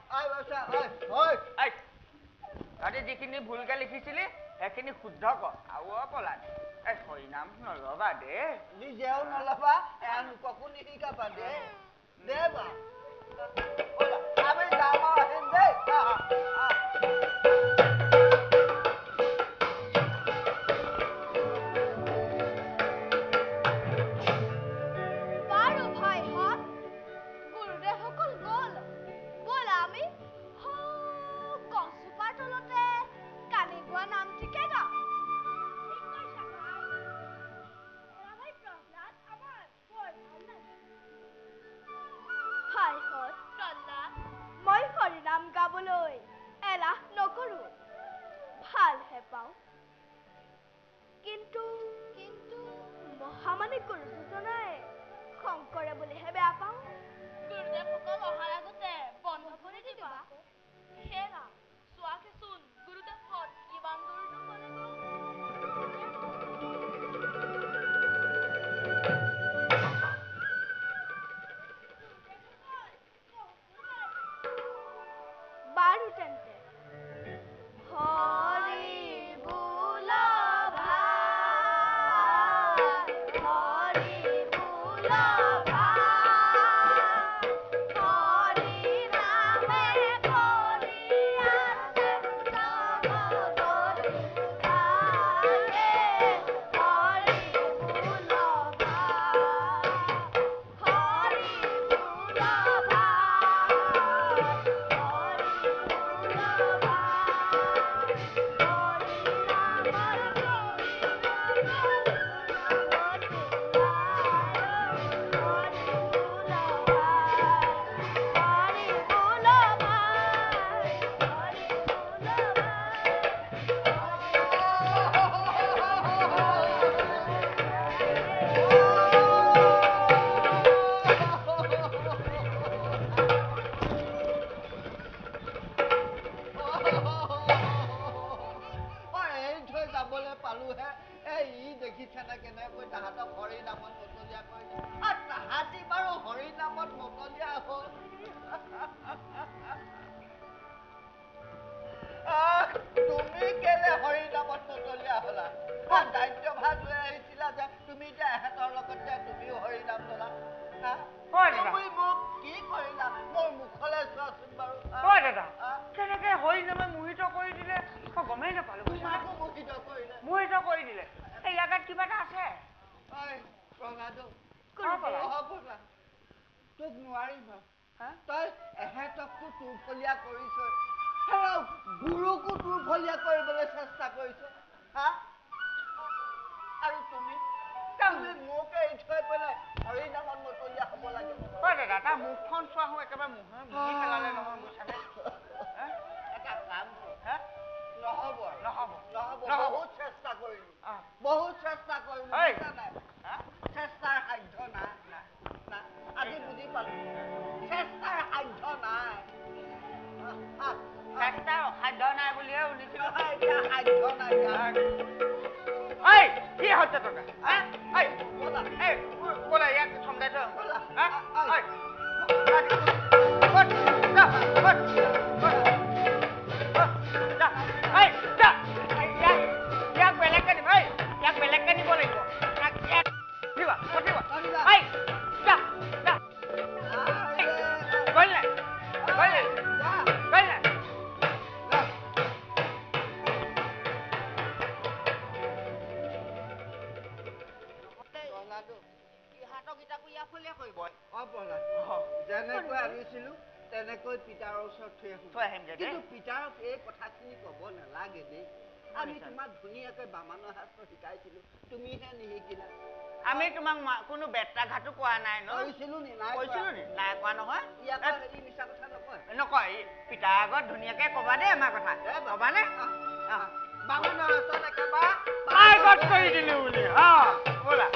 তহঁতি যিখিনি ভুলকে লিখিছিলি সেইখিনি শুদ্ধ কৰ আৰু পলাদ এই হৰিনাম নলবা দে নিজেও নলবা এয়া লোককো নিশিকাবা দে বা আমি যাম আহিম দেই বাৰু ভাইহঁত গুৰুদেৱসকল গ'ল আমি গছজোপাৰ তলতে কালি গোৱা নামটিকে গাওঁ মই হৰিনাম গাবলৈ এলাহ নকৰো ভালহে পাওঁ কিন্তু মহামানী গুৰুজনাই শংকৰে বুলিহে বেয়া পাওঁ গুৰুদেৱসকল অহাৰ আগতে বন্ধ কৰি দিবা হেৰা চোৱাকেচোন গুৰুদেৱহঁত কিমান দূৰনো গ'লে বাৰু তেন্তে হৰি বোলা ভাই হৰি বোলা ভাই হৰি নামে কৰি আছে জগতৰি ভাইয়ে হৰি বোলা ভাই হৰি বোলা যাবলৈ পালোহে ই দেখিছেনে কেনেকৈ তাহাঁতক হৰি নামত মতলীয়া কৰিছে তাহাঁতি বাৰু হৰি নামত মতলীয়া হ'ল তুমি কেলে হৰি নামত মতলীয়া হলা দায়িত্ব ভাগ লৈ আহিছিলা যে তুমি এতিয়া এহেঁতৰ লগত যে তুমিও হৰি নাম ললা তুমি মোক কি কৰিলা মোৰ মুখলৈ চোৱাচোন বাৰু দাদা কেনেকে হৰি নামে মোহিত কৰি দিলে মই গমেই নাপালো তোমাকো মোহিত কৰিলে মোহিত কৰি দিলে এই ইয়াত কিবা এটা আছে ঐ প্ৰহ্লাদ প্ৰহ্লাদ তোক নোৱাৰিম তই এহেঁতকতো তোৰফলীয়া কৰিছ হেৰৌ গুৰুকো তোৰফলীয়া কৰিবলৈ চেষ্টা কৰিছ হা আৰু তুমি মোক এৰি থৈ পেলাই হৰি নামত মতলীয়া হ'ব লাগে ঐ দাদা তাৰ মুখখন চোৱা হওঁ একেবাৰে মুহি পেলালে নহয় বুজিছানে এটা কাম নহ'ব নহ'ব বহুত চেষ্টা কৰিলো চেষ্টাৰ সাধ্য নাই আজি বুজি পালো চেষ্টাৰ সাধ্য নাই চেষ্টাৰ অসাধ্য নাই বুলিহে শুনিছিলো এতিয়া সাধ্য নাই ঐ কি হৈছে তোকা ব'লা ইয়াক চমদাই থৈ ইয়াক বেলেগকে দিম ইয়াক বেলেগকে দিব লাগিব যেনেকৈ আনিছিলো তেনেকৈ পিতাৰৰ ওচৰত থৈ আহিম কিন্তু পিতাৰক এই কথাখিনি ক'ব নালাগে দেই আমি তোমাক ধুনীয়াকৈ বামানৰ শাস্ত্ৰ শিকাইছিলো তুমিহে নিশিকিলা আমি তোমাক কোনো বেত্ৰাঘাতো কোৱা নাই ন কৈছিলো নি নাই কোৱা নহয় ইয়াক হেৰি মিছা কথা নকয় পিতাৰ আগত ধুনীয়াকে ক'বা দেই আমাৰ কথা ক'বানে বামানৰ শাস্ত্ৰত একেবাৰে কৰি দিলো বুলি ব'লা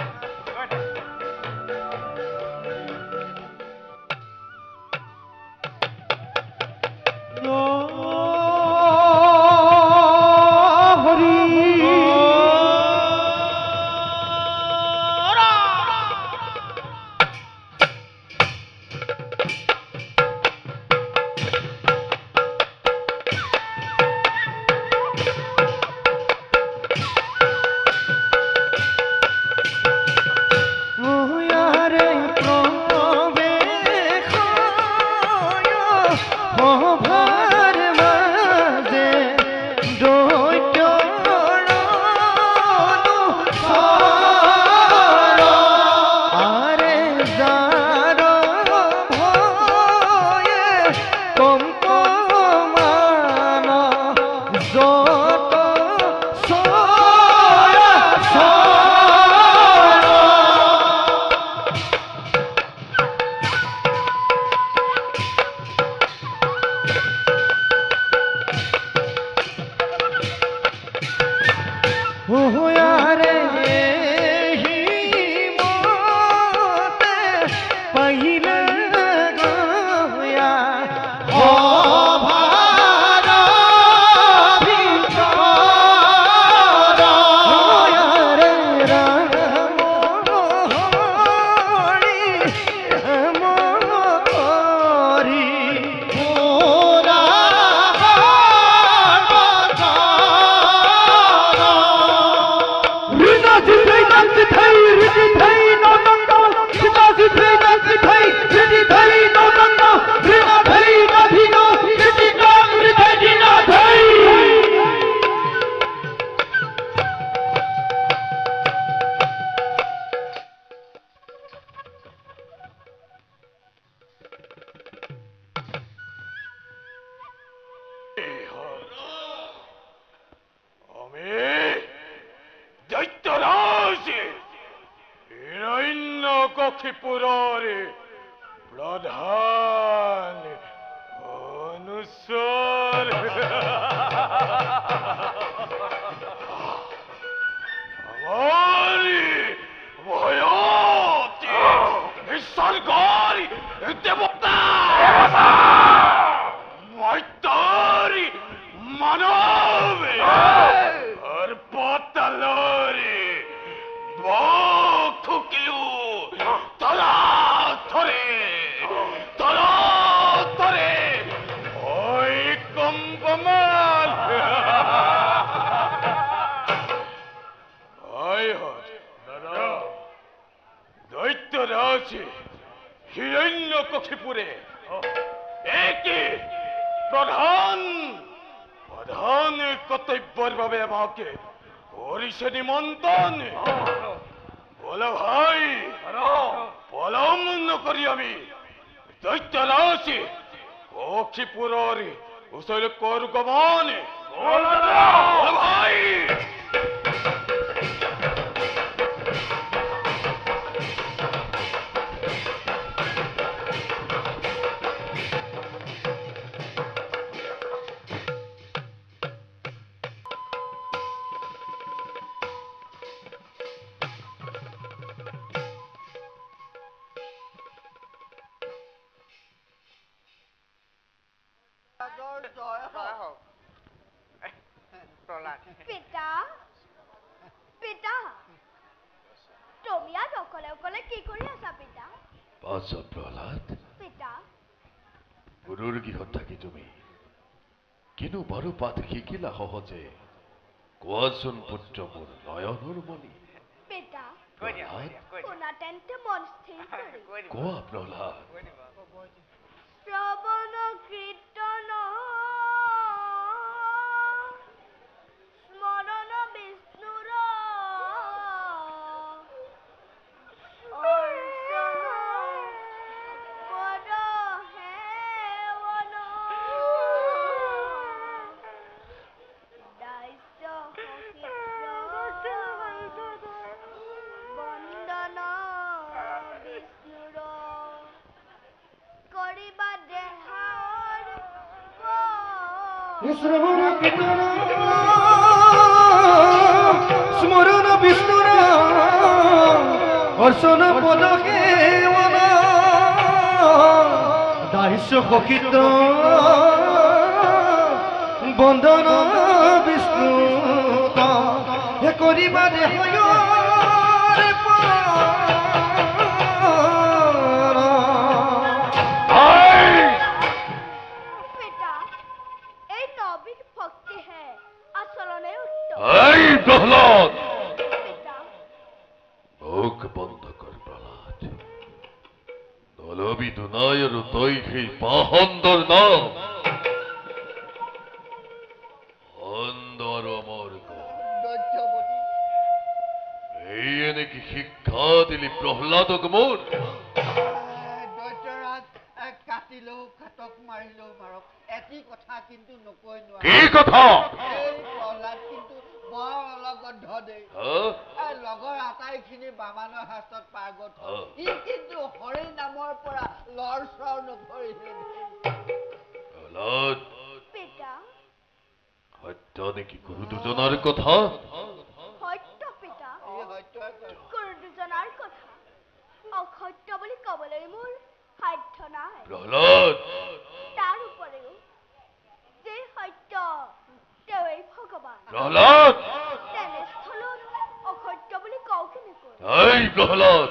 প্রধান অনুসর আমারি ভয়তি সরকারি দেবতা মৈত্রী মানবে আর পাতালরে বক ঠুকিলু তলা ধরে ওই কম্পমান দৈত্য রাজি হিরণ্য কক্ষিপুরে একই প্রধান প্ৰধান কৰ্তব্যৰ বাবে আমাকে কৰিছে নিমন্ত্ৰণ। বলো ভাই, পলম নকৰি আমি দৈত্যৰাজ অক্ষিপুৰৰ ওচৰলৈ কৰো গমন। বলো ভাই। পিতা, পিতা, তুমি আজ অকলে অকলে কি কৰি আছা পিতা? পাঁচ প্ৰহ্লাদ, পিতা, গুৰুৰ গৃহত থাকি তুমি কিনো বাৰু পাঠ শিকিলা সহজে? কোৱাচোন পুত্ৰ মোৰ নয়নৰ মণি। পিতা, প্ৰহ্লাদ, শুনা তেন্তে মন স্থিৰ কৰি। কোৱা প্ৰহ্লাদ। শ্ৰৱণ কীৰ্তন স্মৰণ বিষ্ণুৰ অৰ্চন পদ সেৱন দাস্য সহিত বন্দন বিষ্ণুৰ কৰিবা দেহাৰ শ্ৰৱণ কীৰ্তন স্মৰণ বিষ্ণুৰ অৰ্চন পদ সেৱন দাস্য সহিত বন্দন বিষ্ণু কৰিবা দেহৰ পিতা, এই নবীন ভক্তিহে আচলনে উত্তম। এই প্ৰহ্লাদ, পিতা, মুখ বন্ধ কৰ প্ৰহ্লাদ। নলবি দুনাই আৰু তই সেই পাহন্দৰ নাম অন্ধ আৰু অমৰ দৈত্যপতি এই এনেকি শিক্ষা দিলি প্ৰহ্লাদক মোৰ? দৈত্যৰাজ কাটিলেও খাটক মাৰিলেও মাৰক, এটি কথা কিন্তু নকৈ কি নোৱাৰে। কথা? এই প্ৰহ্লাদ কিন্তু বৰ অলগদ্ধ দেই। হা? লগৰ আটাইখিনি বামানৰ শাস্ত্ৰত পাৰ্গত অ। ই কিন্তু হৰি নামৰ পৰা লৰ চৰ নকৰিলে। প্ৰহ্লাদ, পিতা, সত্য নেকি গুৰু দুজনাৰ কথা? সত্য পিতা, এই সত্যই কয়। গুৰু দুজনাৰ কথা অসত্য বুলি কবলৈ মোৰ সাধ্য নাই। প্ৰহ্লাদ, তাৰ উপৰিও যে সত্য তেওঁই ভগৱান, প্ৰহ্লাদ, তেনেস্থলত অসত্য বুলি কওঁ কেনেকৈ? এই প্ৰহ্লাদ,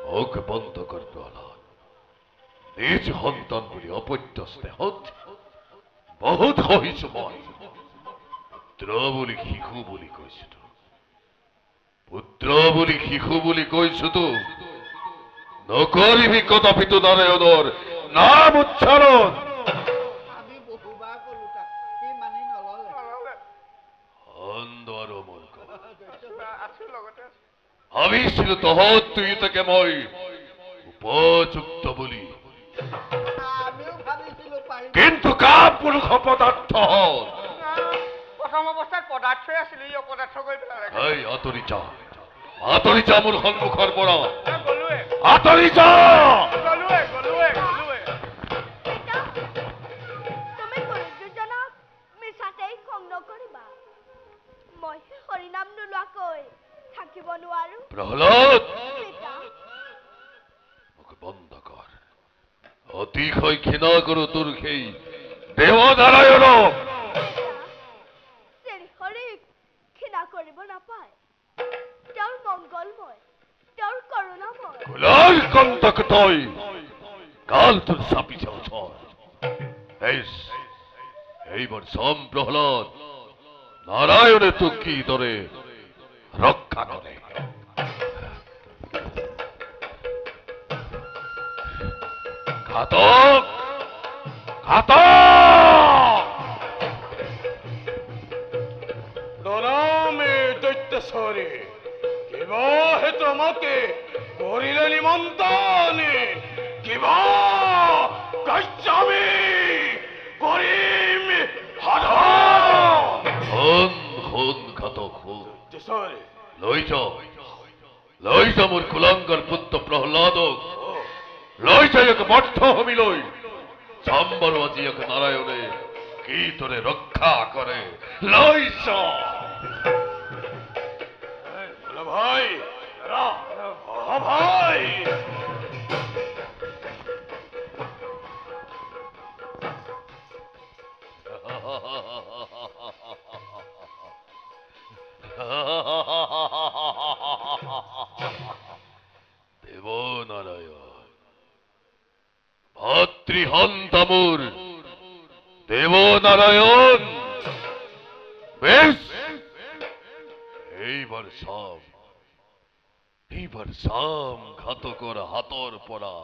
মুখ বন্ধ কৰ প্ৰহ্লাদ। নিজ সন্তান বুলি অপত্য স্নেহত বহুত সহিছো মই। পুত্ৰ বুলি শিশু বুলি কৈছো তো, পুত্ৰ বুলি শিশু বুলি কৈছো তো। নকৰিবি কদাপিতো নাৰায়ণৰ নাম উচ্চাৰণ। আমি বহুবাৰ কলো তাক, সি মানি নললে। অন্ধ আৰু মূৰ্খ। আছো লগতে আছো। ভাবিছিলো তহঁত দুয়োটাকে মই উপযুক্ত বুলি, আমিও ভাবিছিলো পাৰিম। কিন্তু কাপুৰুষ পদাৰ্থ হল। প্ৰথম অৱস্থাত পদাৰ্থই আছিলে, ই অপদাৰ্থ কৰি পেলালে। এই আঁতৰি যা, আঁতৰি যা মোৰ সন্মুখৰ পৰা, গলোৱে আঁতৰি যা। গলোৱে গলোৱে গলোৱে পিতা, তুমি গুৰু দুজনাক মিছাতেই খং নকৰিবা। মই হৰিনাম নোলোৱাকৈ থাকিব নোৱাৰো। প্ৰহ্লাদ, পিতা, মুখ বন্ধ কৰ। অতিশয় ঘৃণা কৰো তোৰ সেই দেৱনাৰায়ণক। শ্ৰী হৰিক ঘৃণা কৰিব নাপায়। তেওঁৰ মংগলময়, তেওঁৰ কৰোণাময়। কুলাৰ কন্তক তই কাল তোৰ চাপি যাওছ। এইবাৰ চাম প্ৰহ্লাদ, নাৰায়ণে তোক কিদৰে ৰক্ষা কৰে। ঘাতক, ঘাতক! দনামে দৈত্যশ্বরী কিবাহে তোমাকে করিলে নিমন্ত্রণ কিবা কাশ্যামি করিম হন হন ঘাতক হন দৈত্যশ্বরী লৈ যা মোর কুলাঙ্গার পুত্র প্রহ্লাদক লৈ যাই এক মর্থ হমি লই চাম্বর আজি এক নারায়ণে কি তোরে রক্ষা করে লৈ যা ভাই ভাই দেবনারায়ণ ভাতৃহন্তামুর দেবনারায়ণ বেশ এইবার সাম ঘাতকর হাতর পড়া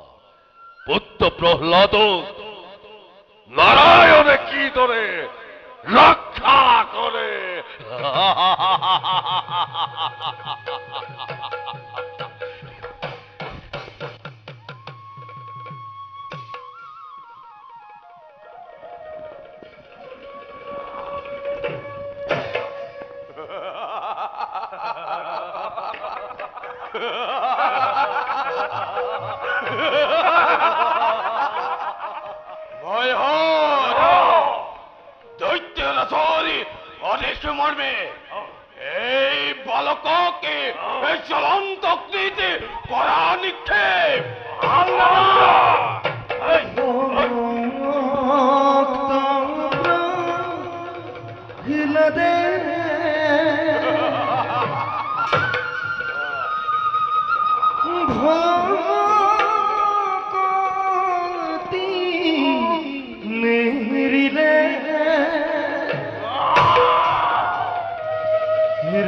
পুত্র প্রহ্লাদ নারায়ণে কি তোরে রক্ষা করে দৈত্যরাজরি অনেক মর্মে এই বালককে এই জ্বলন্ত অগ্নিতে করা নিক্ষেপ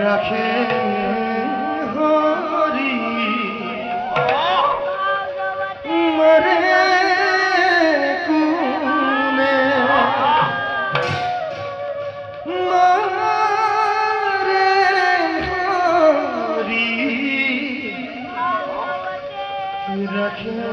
রাখে হরি মরে কুনে মরে হরি রাখে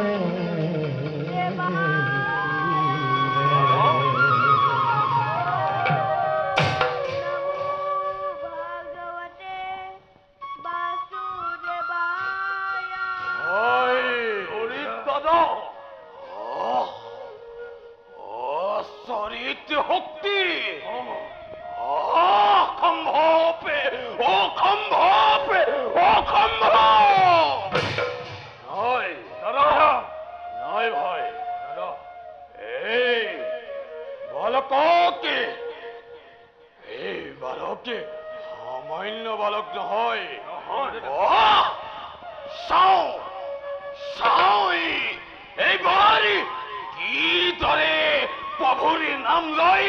শক্তি অসম্ভবে অসম্ভবে অসম্ভব নয় নয় ভাই এই বালককে সামান্য বালক নহয় এইবার কি ধরে প্রভুর নাম লই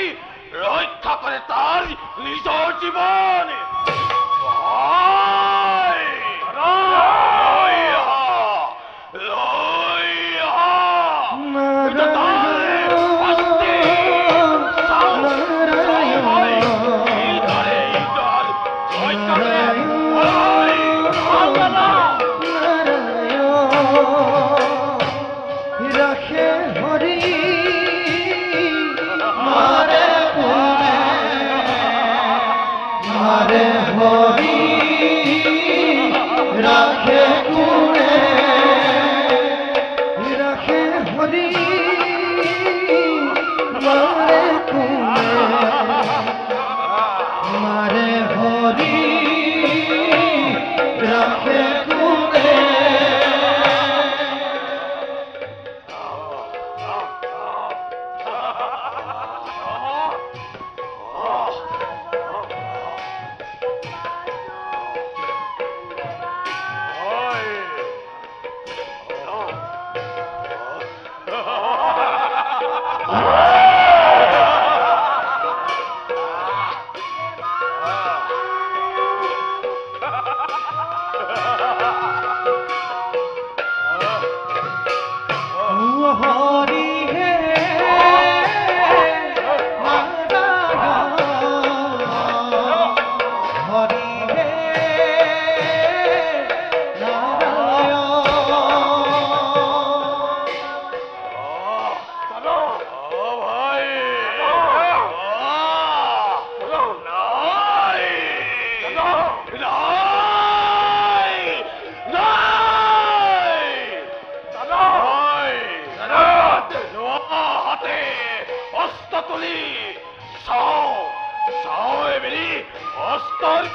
রক্ষা করে তার নিজ জীবন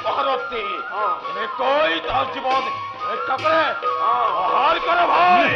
মহারথী এনেকৈ তাৰ জীৱন ৰক্ষা কৰে সহায় কৰে ভাই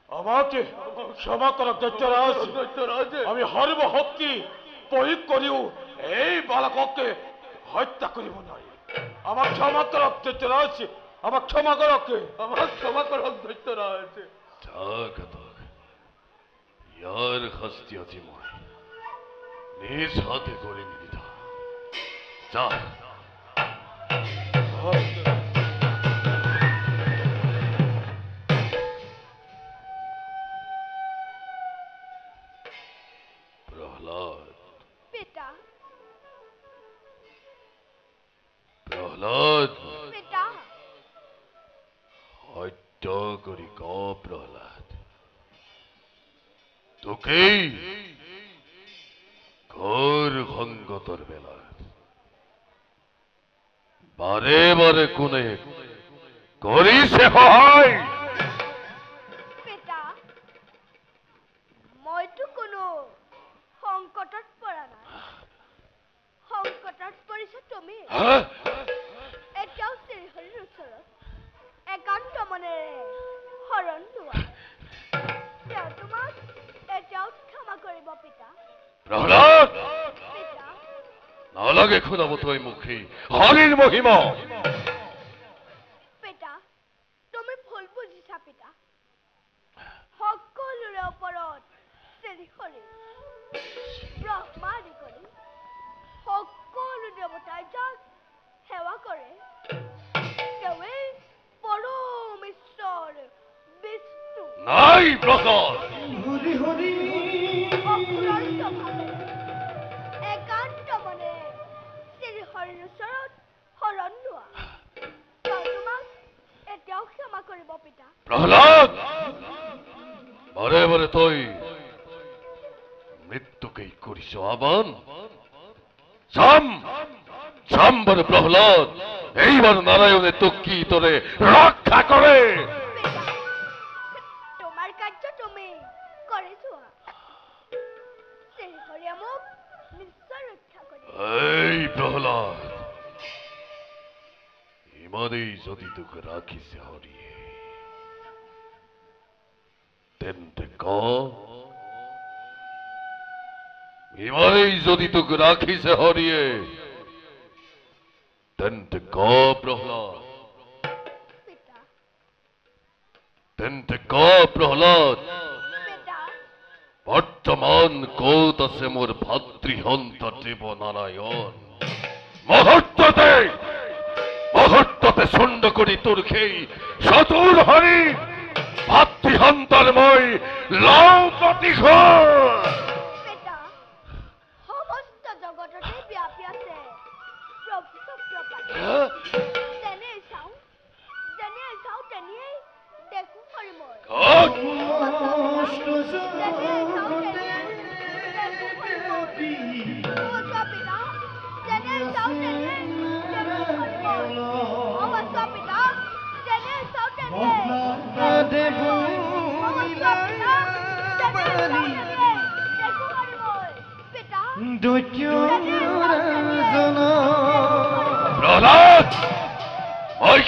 আমাকে ক্ষমা কৰক দৈত্যৰাজ আমি সৰ্বশক্তি প্ৰয়োগ কৰিও এই বালককে হত্যা কৰিব নোৱাৰি আমাক ক্ষমা কৰক দৈত্যৰাজ আমাক ক্ষমা কৰক দৈত্যৰাজ ইয়াৰ শাস্তি আজি মই নিজ হাতে কৰিম বিধা যা সত্য কৰি ক প্ৰহ্লাদ তোকেই ঘোৰ সংগতৰ বেলাত বাৰে বাৰে কোনে কৰিছে সহায় পিতা মইতো কোনো সংকটত পৰা নাই সংকটত পৰিছে তুমি হা? এতিয়াও শ্ৰীহৰিৰ ওচৰত একান্ত মনেৰে শৰণ লোৱা তেওঁ তোমাক এতিয়াও ক্ষমা কৰিব পিতা প্ৰহ্লাদ পিতা নালাগে শুনাব তই মুখী হৰিৰ মহিমা পিতা তুমি ভুল বুজিছা পিতা সকলোৰে ওপৰত শ্ৰীহৰি ব্ৰহ্মা আদি কৰি সকলো দেৱতাই যাক সেৱা কৰে তেওঁৱেই পৰম ঈশ্বৰ বিষ্ণু নাই প্ৰহ্লাদ হৰি হৰি অপূৰ্ণভাৱে একান্ত মনে শ্ৰীহৰিৰ ওচৰত শৰণ লোৱা তেওঁ তোমাক এতিয়াও ক্ষমা কৰিব পিতা প্ৰহ্লাদ বাৰে বাৰে তই মৃত্যুকেই কৰিছ আহ্বান চাম বাৰে প্ৰহ্লাদ এইবাৰ নাৰায়ণে তোক কি তোৰে ৰক্ষা কৰে পিতা তোমাৰ কাৰ্য তুমি কৰি যোৱা শ্ৰীহৰিয়ে মোক নিশ্চয় ৰক্ষা কৰিব এই প্ৰহ্লাদ ইমানেই যদি তোক ৰাখিছে হৰিয়ে তেন্তে ক ইমানেই যদি তোক ৰাখিছে হৰিয়ে তেন্তে ক প্ৰহ্লাদ পিতা তেন্তে ক প্ৰহ্লাদ পিতা বৰ্তমান ক'ত আছে মোৰ ভাতৃহন্ত দেৱ নাৰায়ণ মুহূৰ্ততে চণ্ড কৰি তোৰ সেই চতুৰ হৰি ভাতৃহন্তৰ মই লওঁ প্ৰতিশোধ পিতা সমস্ত জগততে ব্যাপী আছে প্ৰভু চক্ৰপাণি যেনেই চাওঁ তেনিয়েই দেখো হৰি মই ক'ত? কষ্ট যেনেই চাওঁ যাতে তেনিয়েই দেখো হৰি মই অৱশ্য পিতা যেনেই চাওঁ তেনিয়েই দেখো হৰি মই অৱশ্য পিতা যেনেই চাওঁ তেনিয়েই দেব প্ৰহ্লাদ মই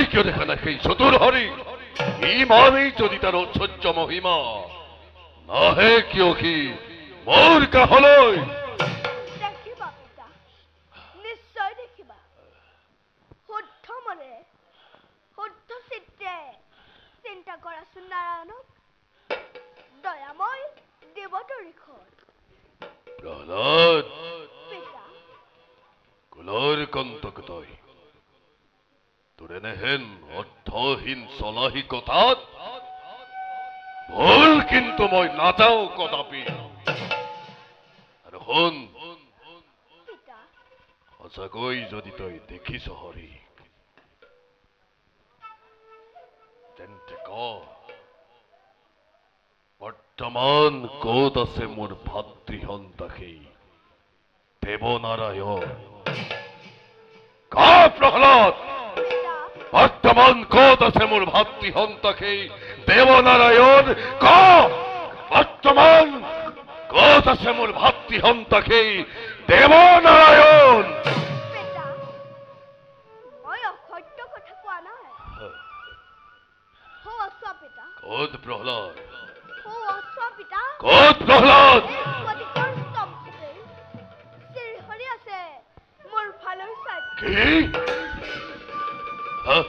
কিয় দেখা নাই সেই চতুৰ হৰি ইমানেই যদি তাৰ ঐশ্বৰ্য মহিমা নাহে কিয় সি মোৰ কাষলৈ দেখিবা পিতা নিশ্চয় দেখিবা শুদ্ধ মনে শুদ্ধ চিত্তে চিন্তা কৰাচোন নাৰায়ণক দয়াময় দেৱতৰিষৰ প্ৰহ্লাদ পিতা কুলৰ কন্তক তই তোৰ এনেহেন অৰ্থহীন চলাহী কথাত ভুল কিন্তু মই নাযাওঁ কদাপি আৰু শুন পিতা সঁচাকৈ যদি তই দেখিছ হৰি তেন্তে ক বৰ্তমান ক'ত আছে মোৰ ভাতৃহন্তা সেই দেৱনাৰায়ণ ক প্ৰহ্লাদ পিতা বৰ্তমান ক'ত আছে মোৰ ভাতৃহন্তা সেই দেৱনাৰায়ণ ক বৰ্তমান ক'ত আছে মোৰ ভাতৃহন্তা সেই দেৱনাৰায়ণ পিতা মই অসত্য কথা কোৱা নাই হৌ অশ্ব পিতা ক'ত প্ৰহ্লাদ হৌ অশ্ব পিতা ক'ত প্ৰহ্লাদ এই স্ফটিকৰ স্তম্ভতে শ্ৰীহৰি আছে মোৰ ভালৈ চাই কি হা?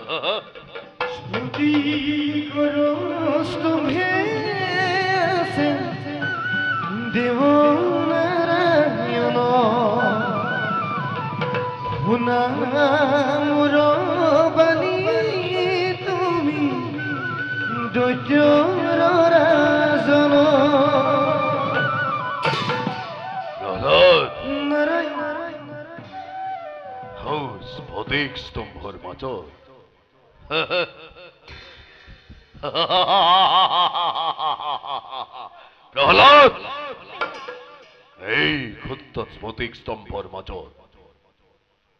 হা, হা? স্তুতি কৰো স্তম্ভে আছে দেব নাৰায়ণ শুনা মোৰ বাণী তুমি দৈত্যৰ ৰাজন প্ৰহ্লাদ নাৰায়ণ হৌ স্ফটিক স্ফটিক স্তম্ভৰ মাজত প্ৰহ্লাদ এই ক্ষুদ্ৰ স্ফটিক স্তম্ভৰ মাজত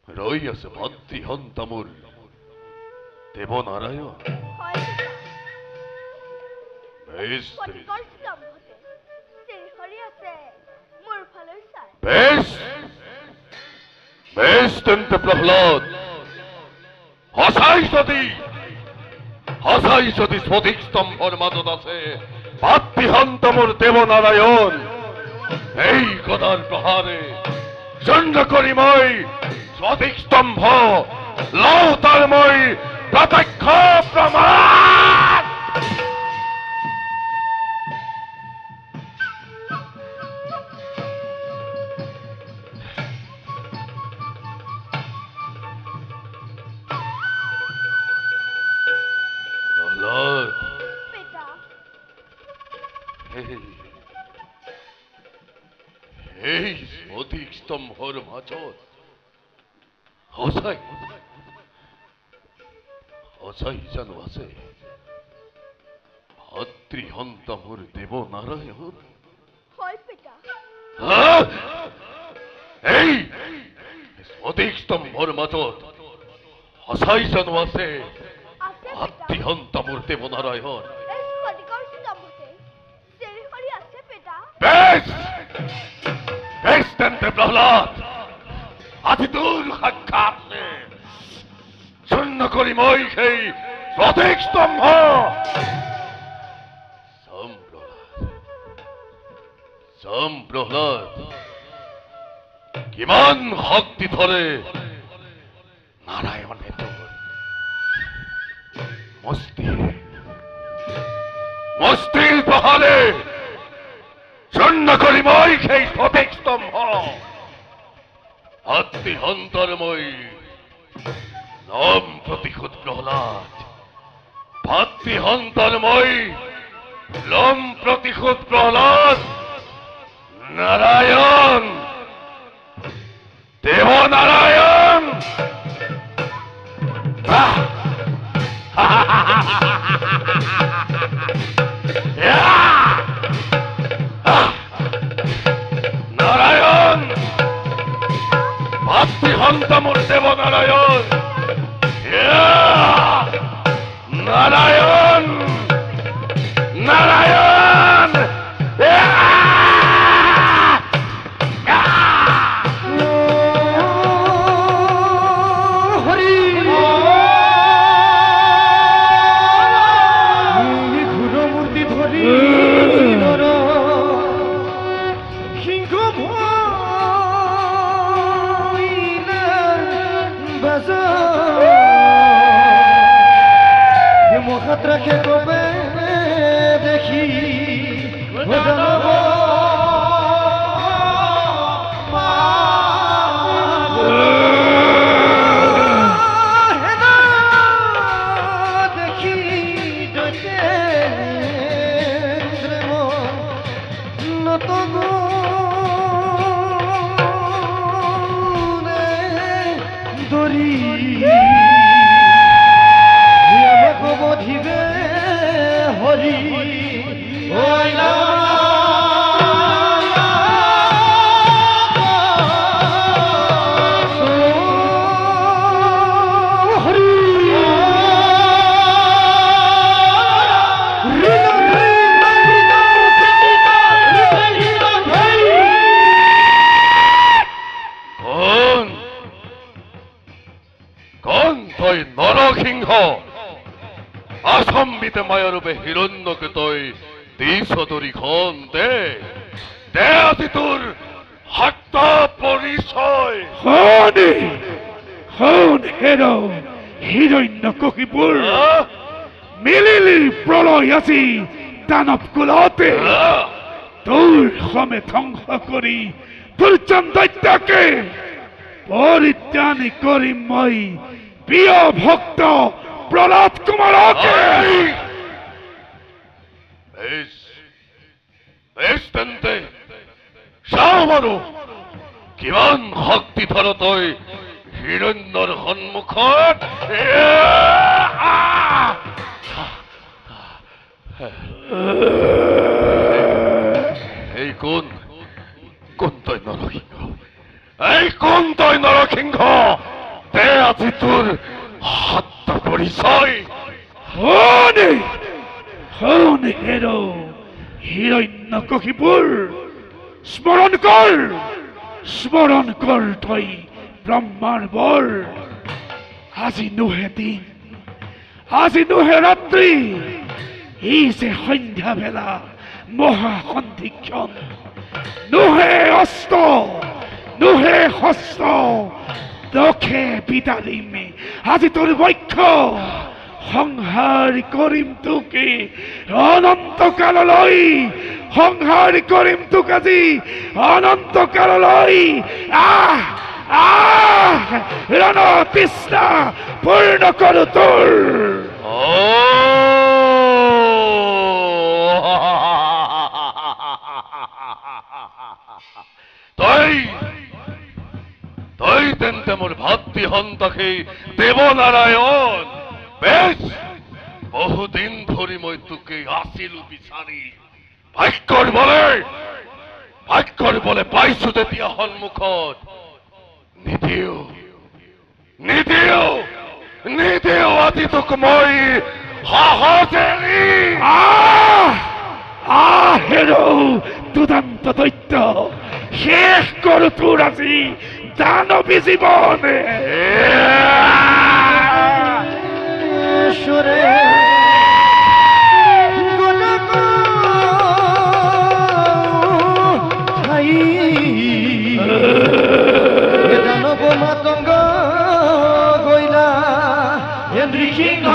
ৰৈ আছে ভাতৃহন্তা মোৰ দেৱনাৰায়ণ হয় পিতা বেশ স্ফটিকৰ স্তম্ভতে শ্ৰীহৰি আছে মোৰ ফালে চাই বেশ বেশ তেন্তে প্ৰহ্লাদ সঁচাই যদি স্ফটিক স্তম্ভৰ মাজত আছে ভাতৃহন্তা মোৰ দেৱনাৰায়ণ এই গদাৰ প্ৰহাৰে চূৰ্ণ কৰি মই স্ফটিক স্তম্ভ লওঁ তাৰ মই প্ৰত্যক্ষ প্ৰমাণ পিতা এই স্ফটিক স্তম্ভৰ মাজত সঁচাই জানো আছে ভাতৃহন্তা মোৰ দেৱনাৰায়ণ হয় পিতা এই স্ফটিক স্তম্ভৰ মাজত সঁচাই জানো আছে আছে পিতা ভাতৃহন্তা মোৰ দেৱনাৰায়ণ এই স্ফটিকৰ স্তম্ভতে শ্ৰীহৰি আছে পিতা বেশ বেশ তেন্তে প্ৰহ্লাদ আজি তোৰ সাক্ষাৎ চূৰ্ণ কৰি মই সেই স্ফটিক স্তম্ভ চাম প্ৰহ্লাদ কিমান শক্তি ধৰে নাৰায়ণে তোৰ মস্তিৰ প্ৰহাৰে চূৰ্ণ কৰি মই সেই স্ফটিক স্তম্ভ ভাতৃহন্তাৰ মই নাম প্ৰতিশোধ প্ৰহ্লাদ ভাতৃহন্তাৰ মই লম প্ৰতিশোধ প্ৰহ্লাদ নাৰায়ণ দেৱনাৰায়ণ নাৰায়ণ ভাতৃহন্তা মোৰ দেৱনাৰায়ণ নারায়ণ নারায়ণ হরি ঘুর মূর্তি ধরি নর সিংহ ভইলা বাজা মহাত রাখে কবে দেখি দেখি নত দরি বধিবে হরি কোন তই নৰসিংহ আচম্বিত মায়াৰূপে হিৰণ্যকে তই দিছ দৰিখন দে আজি তোৰ সত্য পৰিচয় হন হেৰ হিৰণ্যকশিপুৰ মিলিলি প্ৰলয় আজি দানৱ কুলতে তোৰ সমেত ধ্বংস কৰি দুৰ্জন দৈত্যকে পৰিত্ৰাণী কৰিম মই প্ৰিয় ভক্ত প্ৰহ্লাদ কুমাৰকে বেশ তেন্তে চাওঁ বাৰু কিমান শক্তি ধৰ তই হিৰণ্যৰ সন্মুখত এই কোন তই নৰসিংহ? এই কোন তই নৰসিংহ? তে আজি তোৰ সত্য পৰিচয়। হন হেৰ হিৰণ্যকশিপুৰ, স্মৰণ কৰ তই ব্ৰহ্মাৰ বৰ। আজি নোহে দিন, আজি নোহে ৰাত্ৰি, এই যে সন্ধ্যা বেলা মহাসন্ধিক্ষণ, নোহে অস্ত নোহে হস্ত, দখে বিদালিম আজি তোৰ বক্ষ। সংহাৰ কৰিম তোকে অনন্তকাললৈ, সংহাৰ কৰিম তোক আজি অনন্তকাললৈ। ৰণ তৃষ্ণা পূৰ্ণ কৰো তোৰ। তই তেন্তে মোৰ ভাতৃ সন্তাসী দেৱনাৰায়ণ। বেশ, বহুদিন ধৰি মই তোকে আছিলো বিচাৰি। ভাগ্যৰ বলে পাইছো তেতিয়া সন্মুখত। নিদিও আজি তোক মই সহজেৰি। হেৰ দুদান্ত দৈত্য, শেষ কৰো তোৰ আজি দানৱী জীৱন। সুৰে দানব মাতঙ্গ গইলা নৃসিংহ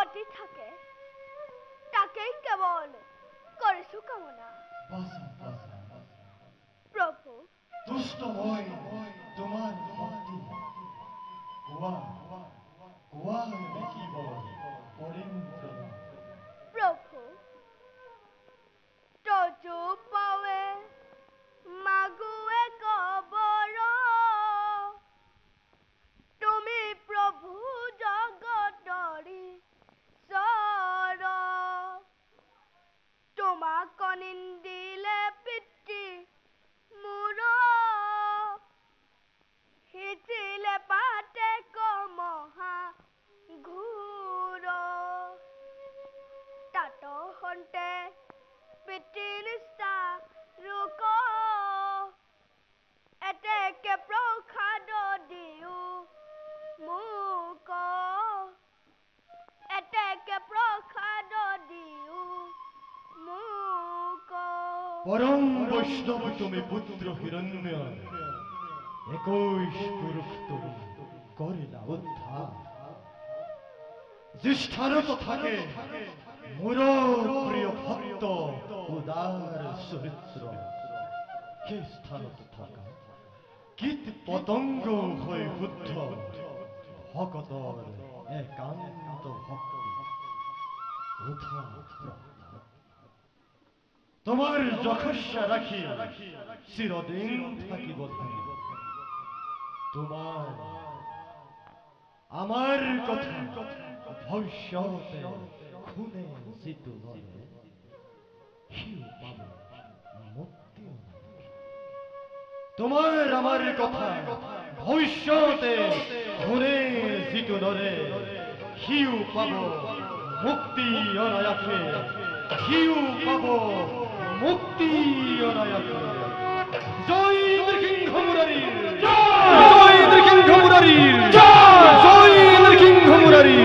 গতি থাকে তাকেই কেৱল কৰিছো কামনা প্ৰভু দুষ্ট মই তোমাৰ ভক্তি কোৱা দেখিব কৰিম প্ৰভু তজু পাৱে মাগুৱে কবৰ তুমি প্ৰভু জগতৰি চৰ তোমাক নিন্দিলে পিতৃ মোৰ সিঁচিলে পাতে কমহা ঘূৰ তাত হন্তে পিতৃ নিষ্ঠা ৰোক এতেকে প্ৰসাদ দিও মোক এতেকে প্ৰসাদ দিও মোক পরম বৈষ্ণব তুমি পুত্র হিরণ্য 21 পুরুষ তুমি করিলা উদ্ধার জিষ্ঠানত থাকে মোর প্রিয় ভক্ত উদার চরিত্র কে স্থানত থাকা কীট পতঙ্গ হয়ে শুদ্ধ ভকতর একান্ত ভক্তি উঠা তোমার যশস্যা রাখি চিরদিন থাকিব ধারি তোমার আমার কথা ভবিষ্যতে খুনে জিতু নরে হিউ পাবে মুক্তি তোমার আমার কথা ভবিষ্যতে খুনে জিতু নরে হিউ পাব মুক্তি অনায়াসে হিউ পাব মুক্তি অনায়াসে জয় নৃসিংহ মুরারি জয় নৃসিংহ মুরারি জয় নৃসিংহ মুরারি